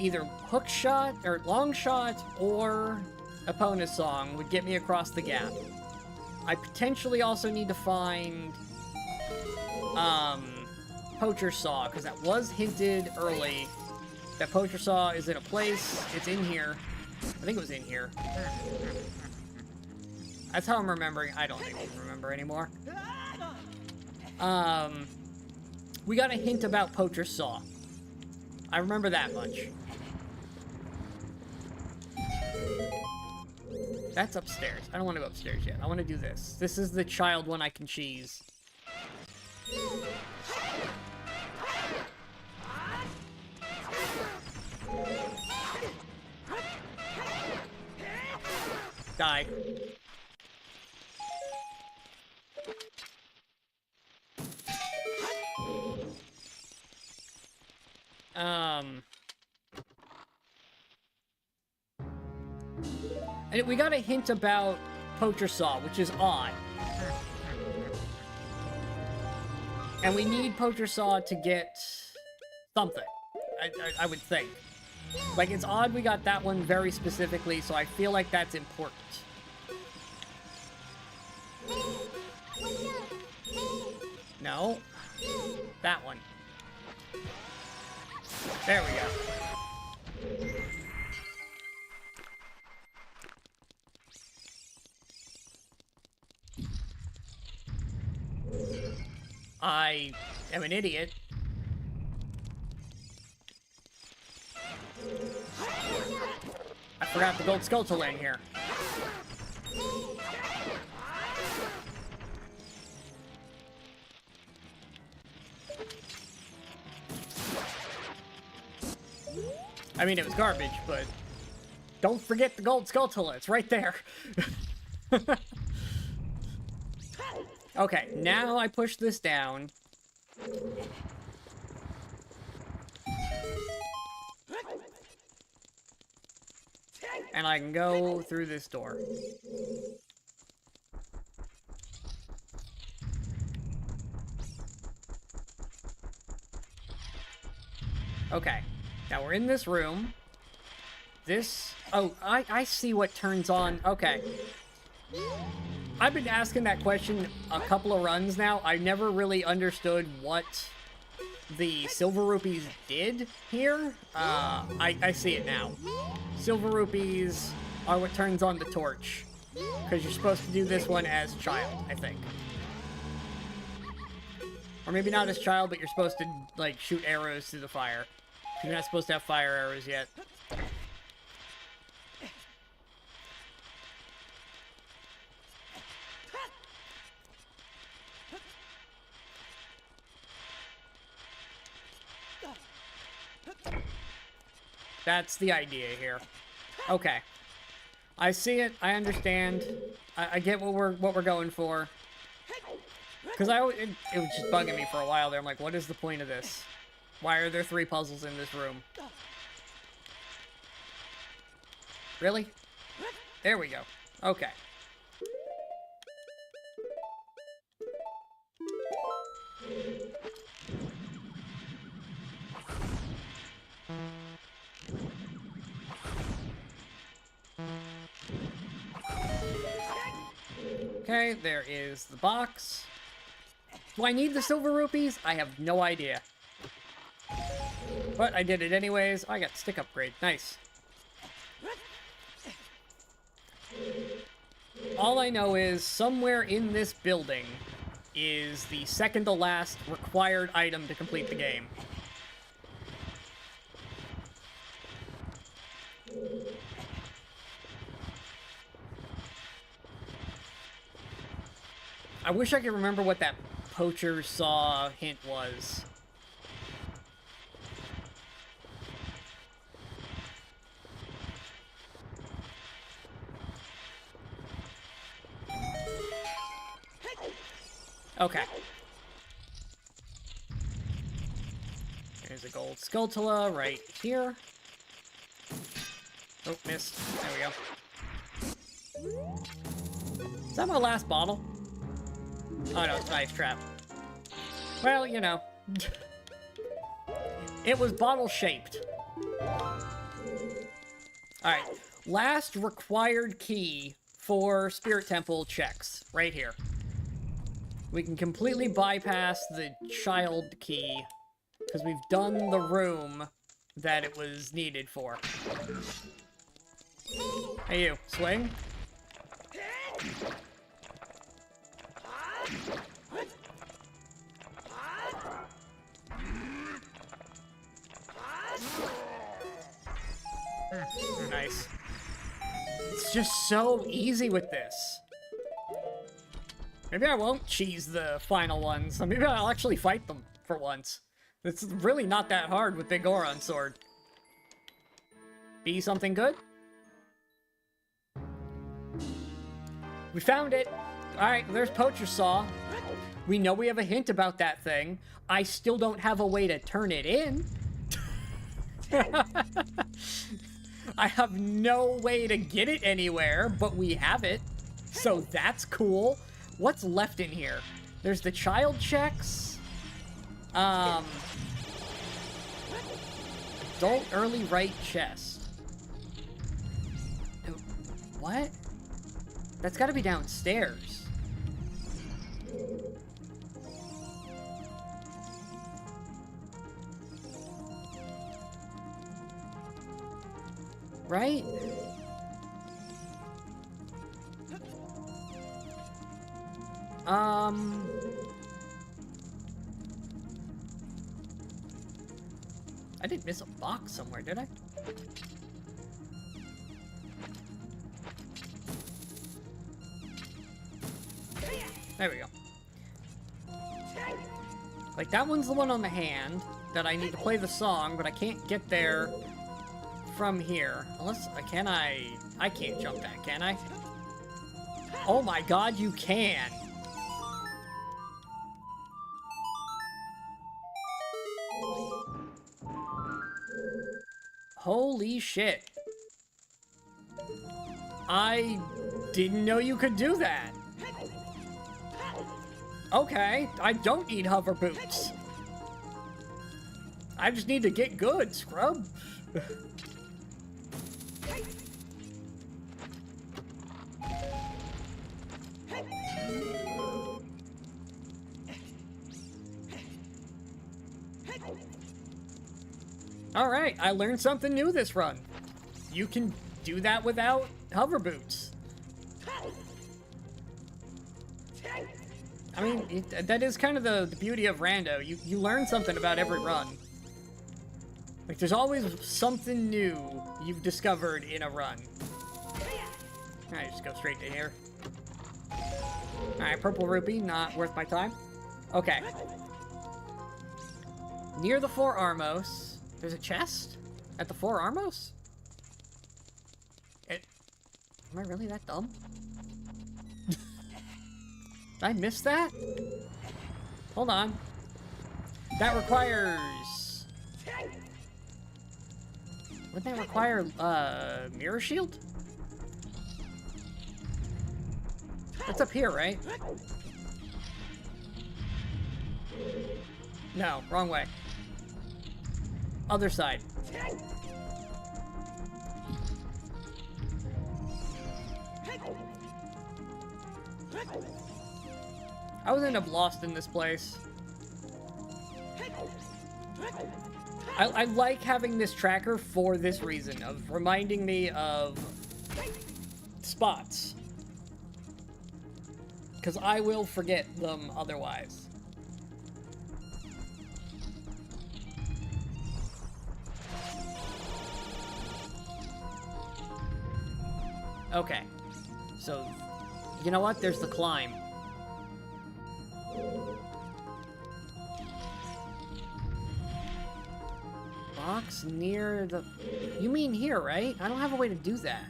either hook shot, or long shot, or opponent's song would get me across the gap. I potentially also need to find... Poacher Saw, because that was hinted early. That Poacher Saw is in a place. It's in here. I think it was in here. That's how I'm remembering. I don't think I can remember anymore. We got a hint about Poacher Saw. I remember that much. That's upstairs. I don't want to go upstairs yet. I want to do this. This is the child one I can cheese. Die. And we got a hint about Poacher Saw, which is odd. And we need Poacher Saw to get something, I would think. Like, it's odd we got that one very specifically, so I feel like that's important. No. That one. There we go. I am an idiot. I forgot the gold skeletal in here. I mean, it was garbage, but don't forget the gold skeletal. It's right there. Okay, now I push this down. And I can go through this door. Okay, now we're in this room. This... Oh, I see what turns on... Okay. I've been asking that question a couple of runs now. I never really understood what the silver rupees did here. I see it now. Silver rupees are what turns on the torch. Because you're supposed to do this one as child, I think. Or maybe not as child, but you're supposed to, like, shoot arrows through the fire. You're not supposed to have fire arrows yet. That's the idea here. Okay. I see it. I understand. I get what we're going for. Because it was just bugging me for a while there. I'm like, what is the point of this? Why are there 3 puzzles in this room? Really? There we go. Okay. Okay, there is the box. Do I need the silver rupees? I have no idea. But I did it anyways. I got stick upgrade. Nice. All I know is somewhere in this building is the second to last required item to complete the game. I wish I could remember what that Poacher Saw hint was. Okay. There's a gold Skulltula right here. Oh, missed. There we go. Is that my last bottle? Oh no, it's an ice trap. Well, you know. It was bottle-shaped. Alright. Last required key for Spirit Temple checks. Right here. We can completely bypass the child key, because we've done the room that it was needed for. Hey you, swing? Nice. It's just so easy with this. Maybe I won't cheese the final ones. Maybe I'll actually fight them for once. It's really not that hard with Big Goron Sword. Be something good? We found it! Alright, there's Poacher Saw. We know we have a hint about that thing. I still don't have a way to turn it in. I have no way to get it anywhere, but we have it. So that's cool. What's left in here? There's the child checks. Adult early right chest. What? That's gotta be downstairs. Right? I didn't miss a box somewhere, did I? There we go. Like, that one's the one on the hand that I need to play the song, but I can't get there from here. Unless, I can't jump that, can I? Oh my god, you can! Holy shit. I didn't know you could do that. Okay, I don't need hover boots. I just need to get good, scrub. Alright, I learned something new this run. You can do that without hover boots. I mean, that is kind of the beauty of Rando. You learn something about every run. Like, there's always something new you've discovered in a run. Alright, just go straight to here. Alright, purple rupee, not worth my time. Okay. Near the Four Armos. There's a chest? At the Four Armos? Am I really that dumb? Did I miss that? Hold on. That requires... Wouldn't that require, mirror shield? That's up here, right? No, wrong way. Other side. I was end up lost in this place. I like having this tracker for this reason, of reminding me of spots. Because I will forget them otherwise. Okay, so, you know what? There's the climb. Box near the... You mean here, right? I don't have a way to do that.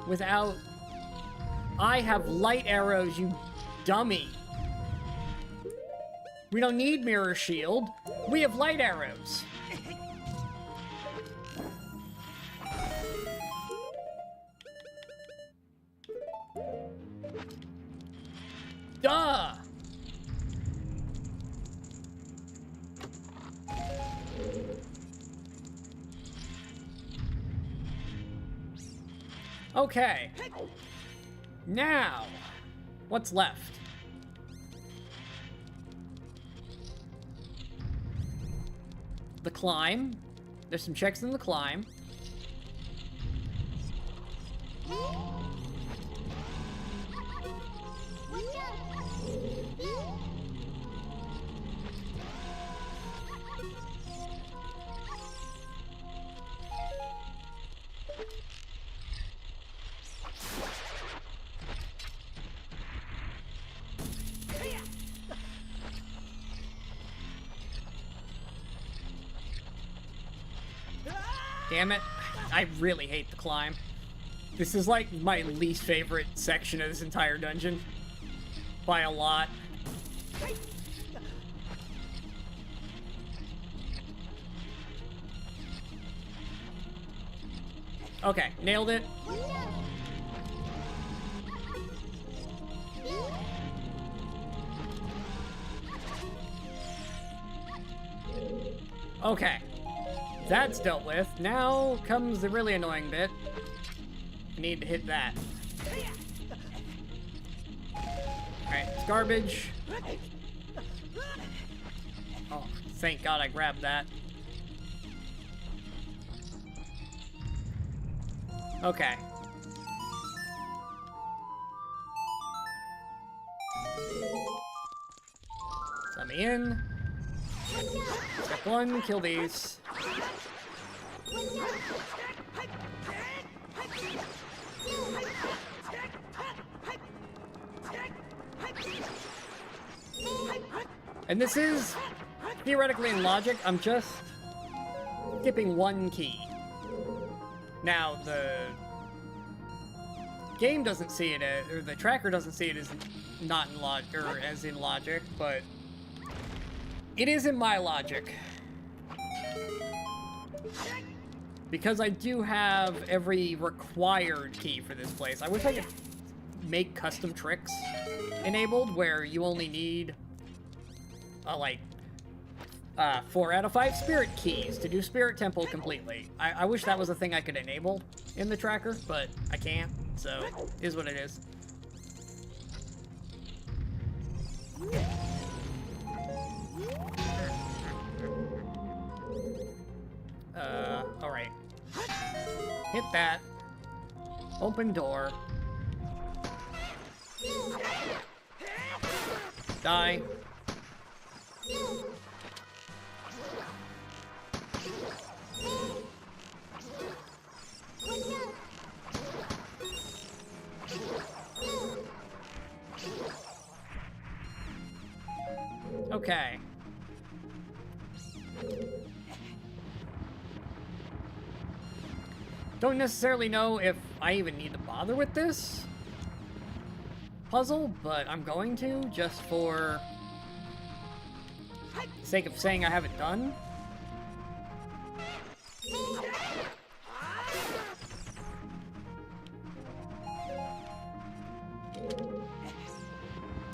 Without... I have light arrows, you dummy. We don't need mirror shield. We have light arrows. Duh! Okay. Now, what's left? The climb. There's some checks in the climb. Damn it. I really hate the climb. This is like my least favorite section of this entire dungeon. By a lot. Okay, nailed it. Okay, that's dealt with. Now comes the really annoying bit. I need to hit that. Alright, it's garbage. Oh, thank God I grabbed that. Okay. Let me in. Step one, kill these. And this is theoretically in logic. I'm just skipping one key. Now, the game doesn't see it as, or the tracker doesn't see it as not in logic, or as in logic, but it is in my logic. Because I do have every required key for this place. I wish I could make custom tricks enabled where you only need, like, 4 out of 5 spirit keys to do Spirit Temple completely. I wish that was a thing I could enable in the tracker, but I can't, so it is what it is. Alright. Hit that. Open door. Die. Okay. Don't necessarily know if I even need to bother with this puzzle, but I'm going to, just for the sake of saying I have it done.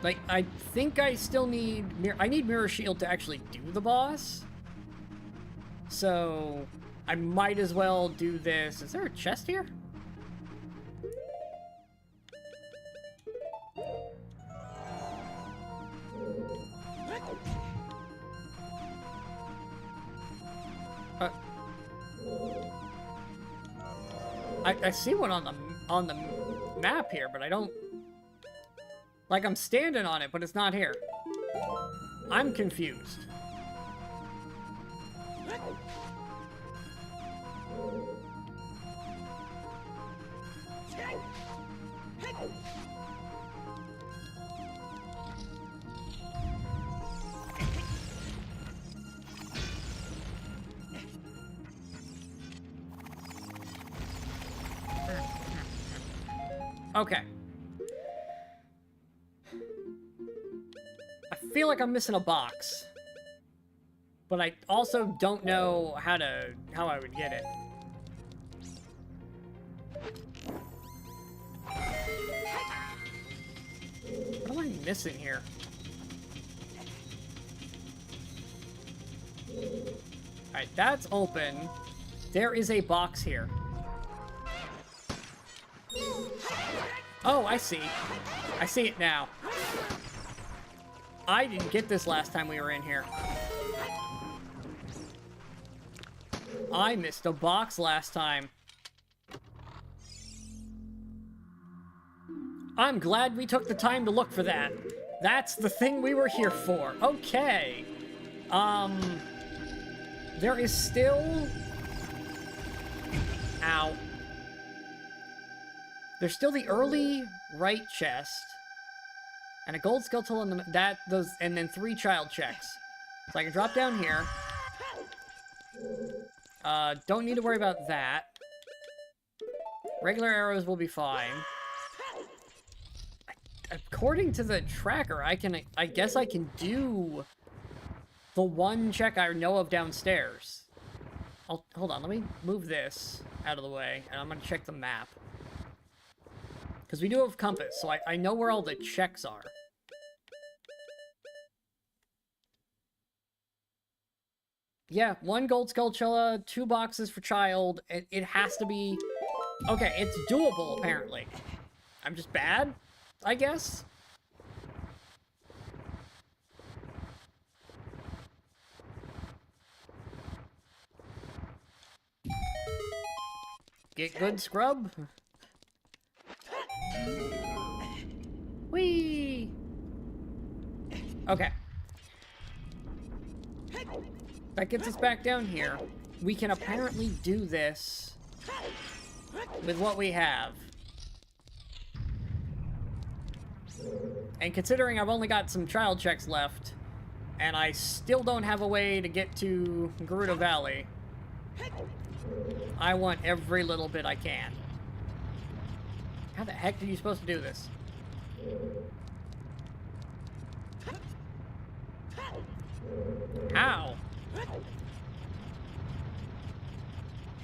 Like, I think I still need... I need Mirror Shield to actually do the boss. So, I might as well do this. Is there a chest here? I see one on the map here, but I don't... Like, I'm standing on it, but it's not here. I'm confused. Okay. I feel like I'm missing a box. But I also don't know how I would get it. What am I missing here? Alright, that's open. There is a box here. Oh, I see. I see it now. I didn't get this last time we were in here. I missed a box last time. I'm glad we took the time to look for that. That's the thing we were here for. Okay. There is still... Ow. There's still the early right chest. And a gold skeletal on the... and then 3 child checks. So I can drop down here. Don't need to worry about that. Regular arrows will be fine. According to the tracker, I guess I can do the one check I know of downstairs Hold on, let me move this out of the way, and I'm gonna check the map. Because we do have compass, so I know where all the checks are. Yeah, 1 gold skulltula, 2 boxes for child. It has to be... Okay, it's doable, apparently. I'm just bad, I guess? Get good, scrub? Whee! Okay. That gets us back down here. We can apparently do this with what we have. And considering I've only got some child checks left, and I still don't have a way to get to Gerudo Valley, I want every little bit I can. How the heck are you supposed to do this? How?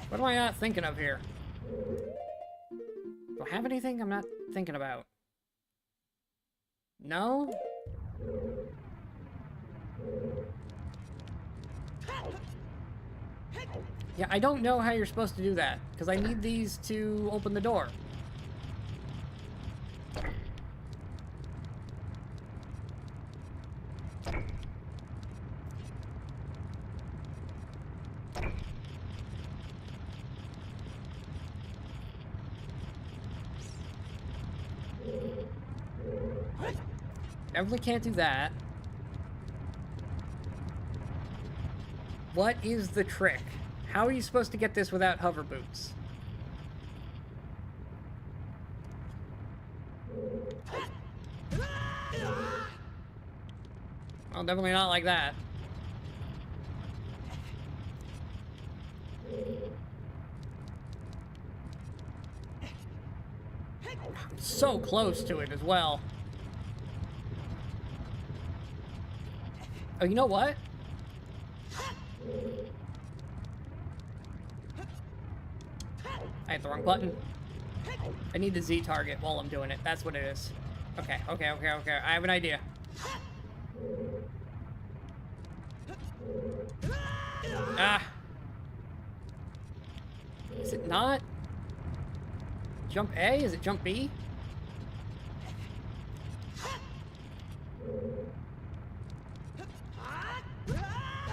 What am I not thinking of here? Do I have anything I'm not thinking about? No? Yeah, I don't know how you're supposed to do that, because I need these to open the door. Definitely can't do that. What is the trick? How are you supposed to get this without hover boots? Well, definitely not like that. I'm so close to it as well. Oh, you know what? I hit the wrong button. I need the Z target while I'm doing it. That's what it is. Okay, okay, okay, okay. I have an idea. Ah. Is it not? Jump A? Is it jump B?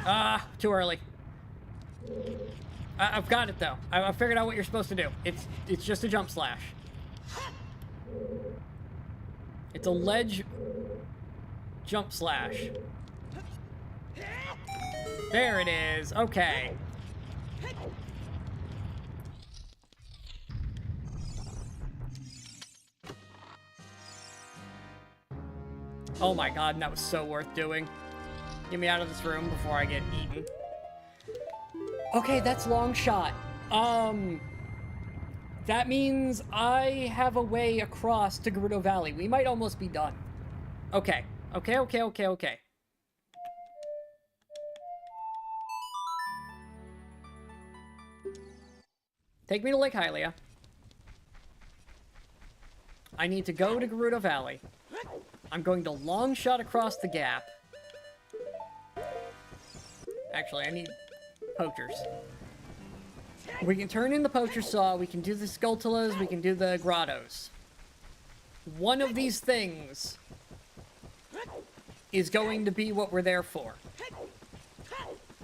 Ah, too early. I've got it though. I figured out what you're supposed to do. It's just a jump slash. It's a ledge jump slash. There it is. Okay. Oh my god, and that was so worth doing. Get me out of this room before I get eaten. Okay, that's long shot. That means I have a way across to Gerudo Valley. We might almost be done. Okay. Okay, okay, okay, okay. Take me to Lake Hylia. I need to go to Gerudo Valley. I'm going to long shot across the gap. Actually, I need poachers. We can turn in the poacher saw, we can do the skulltulas, we can do the grottos. One of these things is going to be what we're there for.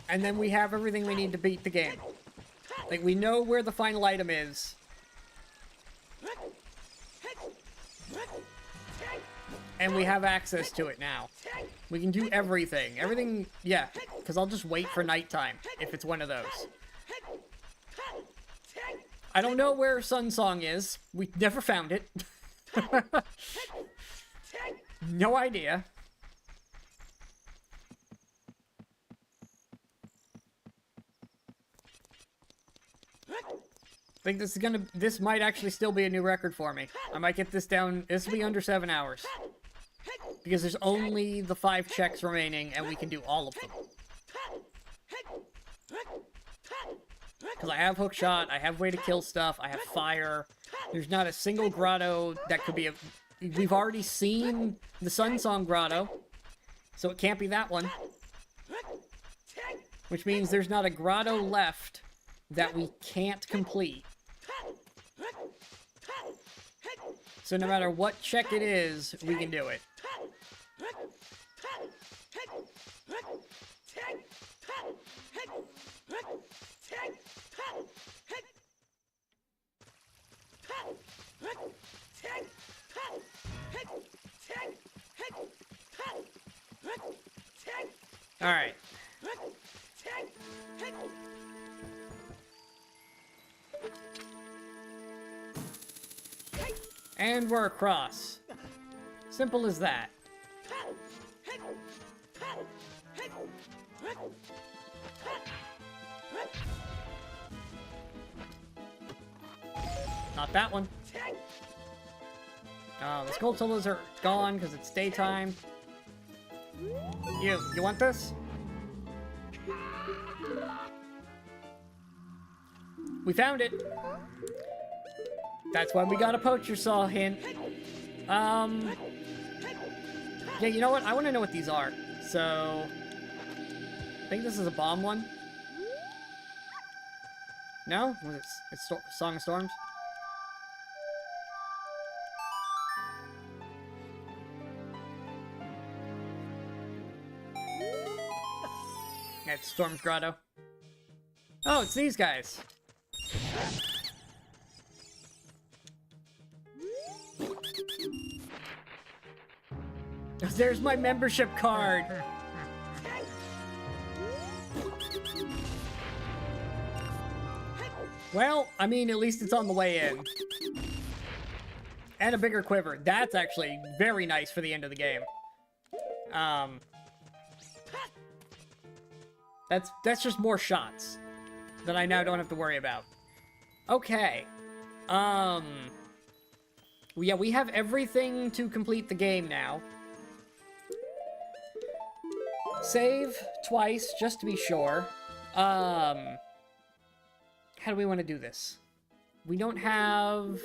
And then we have everything we need to beat the game. Like, we know where the final item is. And we have access to it now. We can do everything. Everything, yeah. Because I'll just wait for nighttime, if it's one of those. I don't know where Sun Song is. We never found it. No idea. I think this might actually still be a new record for me. I might get this down, this will be under 7 hours. Because there's only the 5 checks remaining, and we can do all of them. Because I have hookshot, I have way to kill stuff, I have fire. There's not a single grotto that could be a... We've already seen the Sun Song Grotto, so it can't be that one. Which means there's not a grotto left that we can't complete. So no matter what check it is, we can do it. Alright. And we're across. Simple as that. Not that one. The Skulltulas are gone because it's daytime. You want this? We found it. That's why we got a poacher saw hint. Yeah, you know what? I want to know what these are. So, I think this is a bomb one. No? Was it? It's Song of Storms? Yeah, it's Storm's Grotto. Oh, it's these guys. There's my membership card. Well, I mean, at least it's on the way in. And a bigger quiver. That's actually very nice for the end of the game. That's just more shots that I now don't have to worry about. Okay. Yeah, we have everything to complete the game now. Save twice, just to be sure. How do we want to do this? We don't have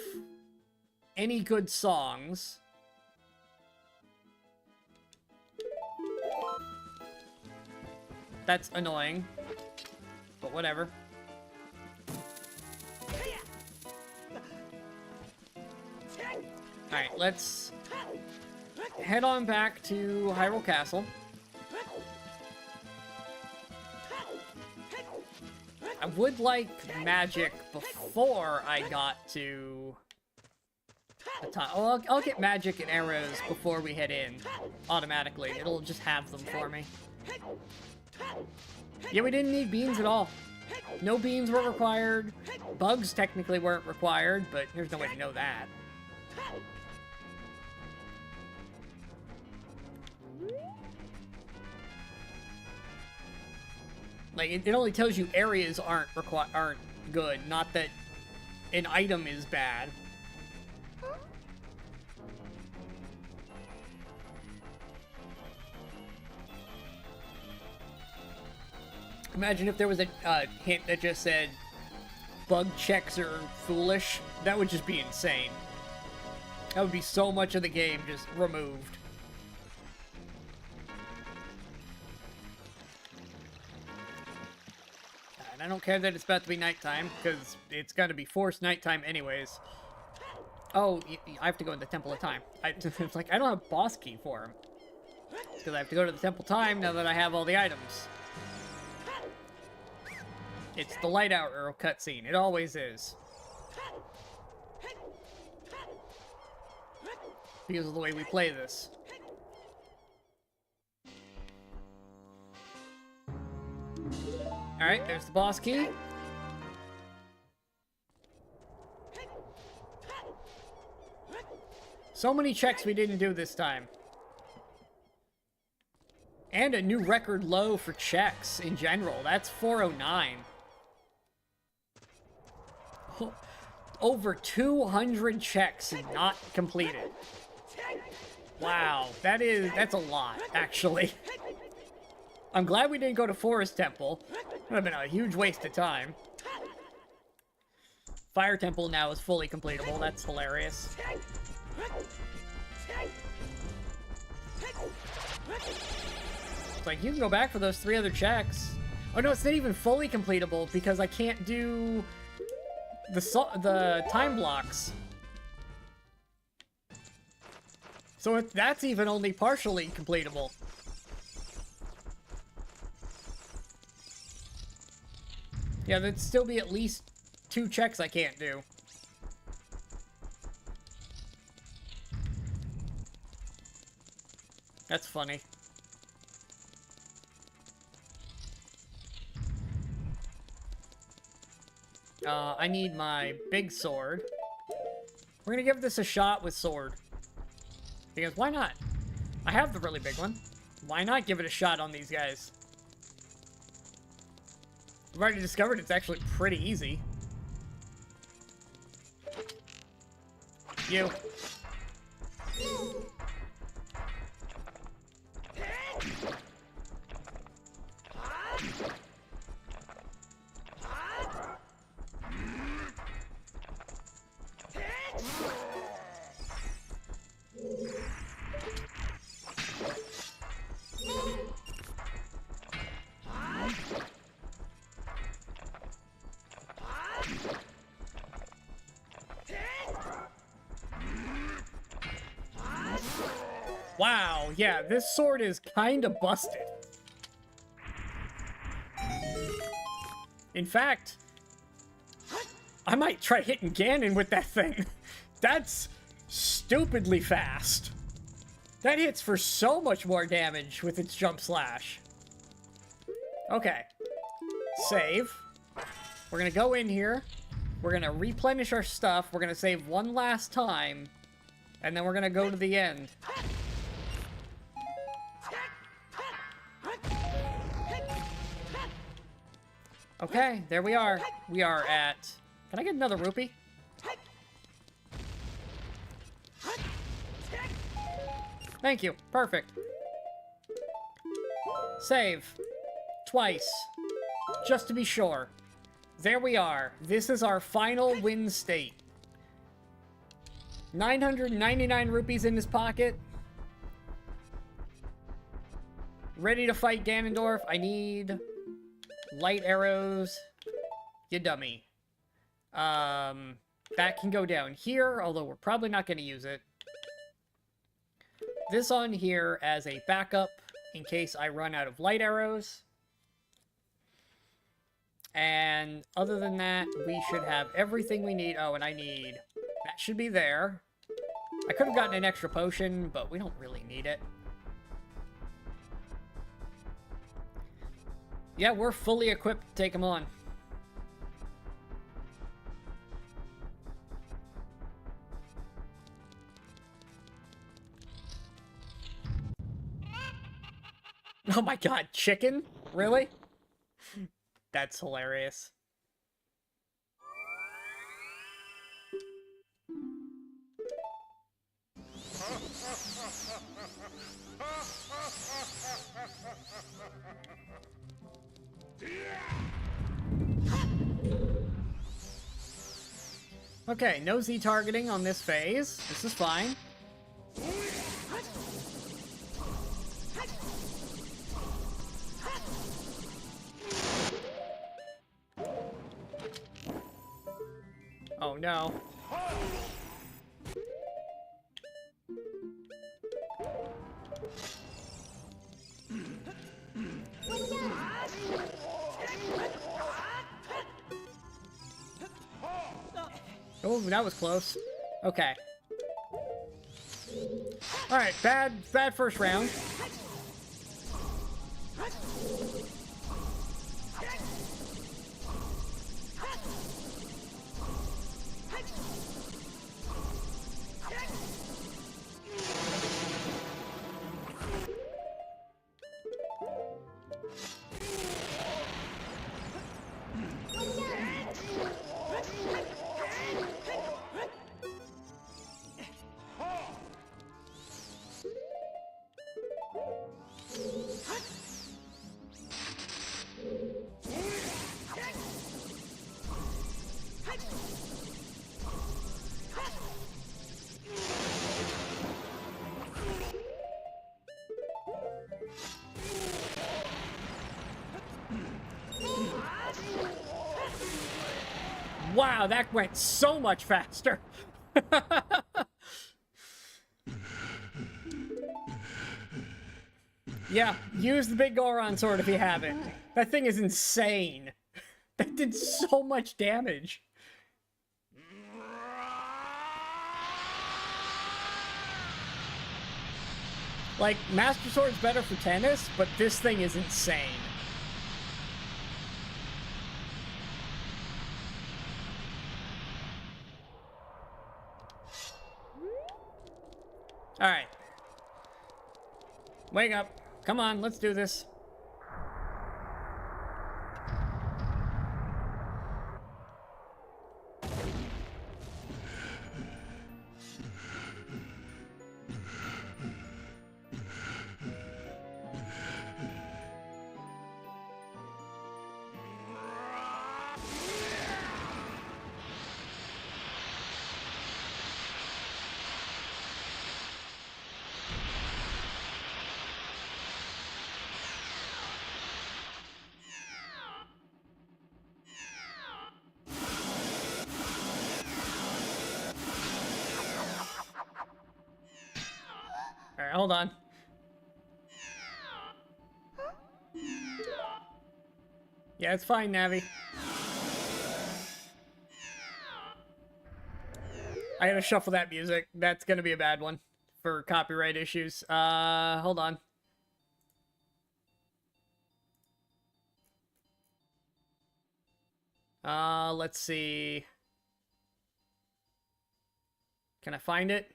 any good songs. That's annoying. But whatever. Alright, let's head on back to Hyrule Castle. I would like magic before I got to the top. Oh, I'll get magic and arrows before we head in, automatically. It'll just have them for me. Yeah, we didn't need beans at all. No beans were required. Bugs technically weren't required, but there's no way to know that. Like, it only tells you areas aren't good, not that an item is bad. Imagine if there was a hint that just said, bug checks are foolish. That would just be insane. That would be so much of the game just removed. And I don't care that it's about to be nighttime, because it's got to be forced nighttime anyways. Oh, I have to go to the Temple of Time. It's like, I don't have a boss key for him. Because I have to go to the Temple of Time now that I have all the items. It's the light arrow cutscene. It always is. Because of the way we play this. Alright, there's the boss key. So many checks we didn't do this time. And a new record low for checks in general. That's 409. Over 200 checks not completed. Wow, that's a lot, actually. I'm glad we didn't go to Forest Temple. Would have been a huge waste of time. Fire Temple now is fully completable. That's hilarious. It's like, you can go back for those 3 other checks. Oh no, it's not even fully completable because I can't do the time blocks. So that's even only partially completable. Yeah, there'd still be at least 2 checks I can't do. That's funny. I need my big sword. We're gonna give this a shot with sword. Because why not? I have the really big one. Why not give it a shot on these guys? I've already discovered it's actually pretty easy. You. Wow, yeah, this sword is kinda busted. In fact, I might try hitting Ganon with that thing. That's stupidly fast. That hits for so much more damage with its jump slash. Okay. Save. We're gonna go in here. We're gonna replenish our stuff. We're gonna save one last time. And then we're gonna go to the end. Okay, there we are. We are at... Can I get another rupee? Thank you. Perfect. Save. Twice. Just to be sure. There we are. This is our final win state. 999 rupees in his pocket. Ready to fight Ganondorf. I need... light arrows. You dummy. That can go down here, although we're probably not going to use it. This on here as a backup in case I run out of light arrows. And other than that, we should have everything we need. Oh, and I need... that should be there. I could have gotten an extra potion, but we don't really need it. Yeah, we're fully equipped to take them on. Oh my god, chicken? Really? That's hilarious. Okay, no Z targeting on this phase. This is fine. Oh no. Oh, that was close. Okay. Alright, bad first round. Wow, that went so much faster. Yeah, use the big Goron sword if you have it. That thing is insane. That did so much damage. Like, Master Sword's better for tennis, but this thing is insane. Alright. Wake up. Come on, let's do this. Alright, hold on. Yeah, it's fine, Navi. I gotta shuffle that music. That's gonna be a bad one for copyright issues. Hold on. Let's see. Can I find it?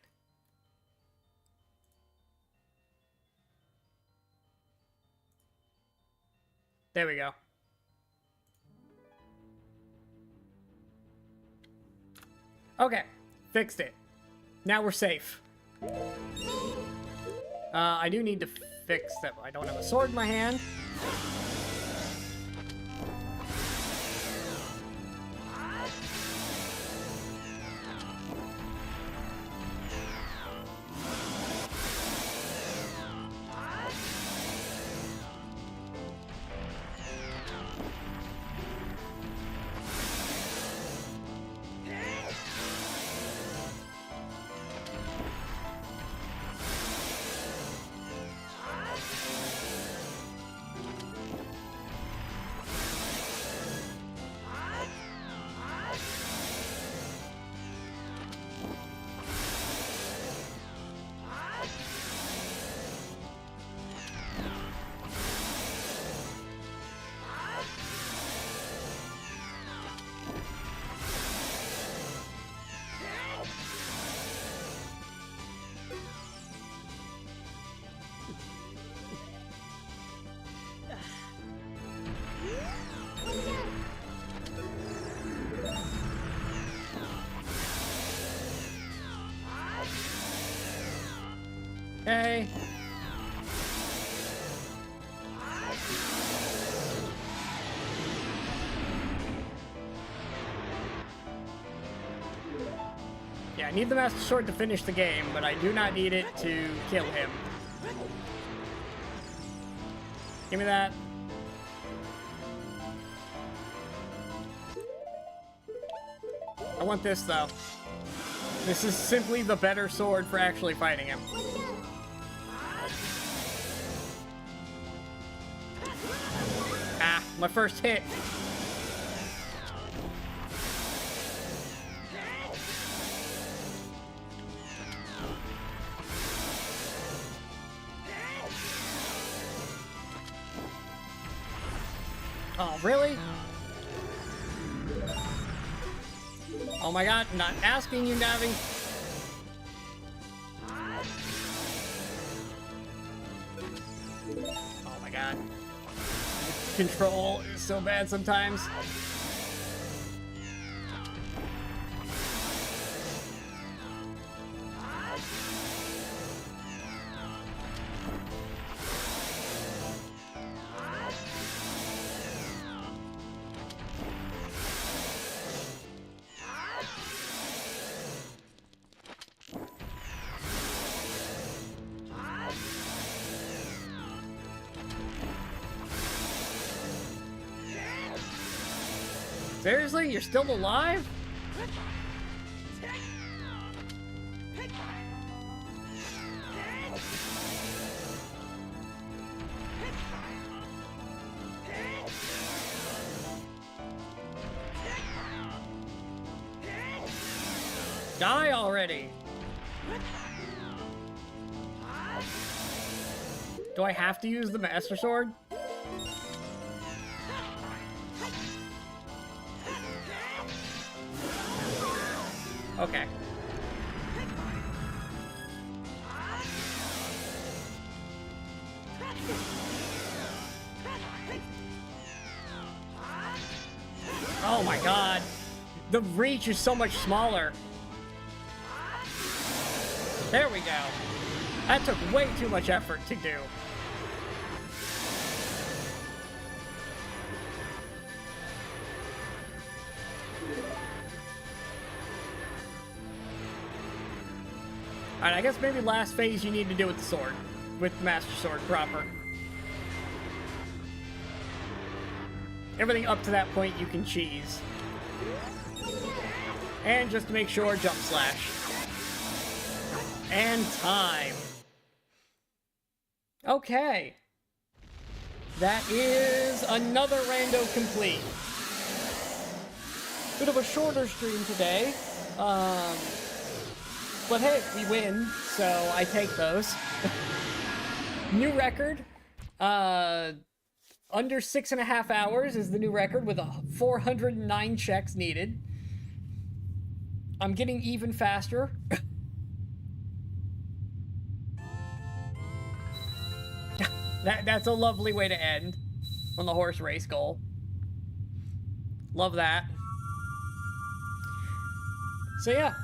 There we go. Okay, fixed it. Now we're safe. I do need to fix that. I don't have a sword in my hand. Okay. Yeah, I need the Master Sword to finish the game, but I do not need it to kill him. Give me that. I want this, though. This is simply the better sword for actually fighting him. Ah, my first hit. Oh, really? Oh my god, I'm not asking you, Navi. Oh my god. Control is so bad sometimes. Seriously? You're still alive? Die already! Do I have to use the Master Sword? Okay. Oh my god. The reach is so much smaller. There we go. That took way too much effort to do. Alright, I guess maybe last phase you need to do with the sword. With Master Sword proper. Everything up to that point you can cheese. And just to make sure, jump slash. And time. Okay. That is another Rando complete. Bit of a shorter stream today. But hey, we win, so I take those. New record. Under 6.5 hours is the new record with 409 checks needed. I'm getting even faster. That's a lovely way to end on the horse race goal. Love that. So yeah,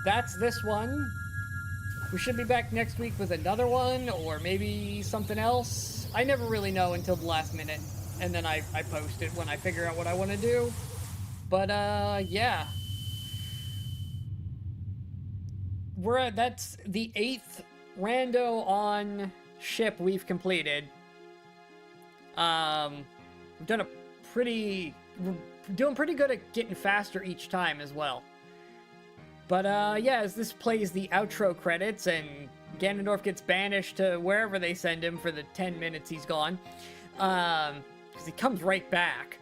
that's this one. We should be back next week with another one, or maybe something else. I never really know until the last minute, and then I post it when I figure out what I want to do. But, yeah. That's the 8th rando on ship we've completed. We've done we're doing pretty good at getting faster each time as well. But, yeah, as this plays the outro credits and Ganondorf gets banished to wherever they send him for the 10 minutes he's gone, because he comes right back.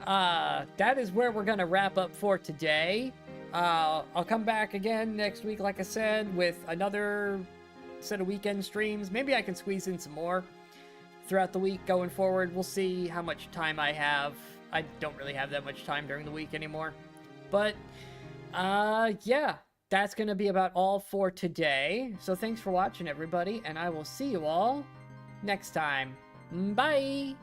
That is where we're going to wrap up for today. I'll come back again next week, like I said, with another set of weekend streams. Maybe I can squeeze in some more throughout the week going forward. We'll see how much time I have. I don't really have that much time during the week anymore. But, yeah, that's going to be about all for today. So thanks for watching, everybody, and I will see you all next time. Bye!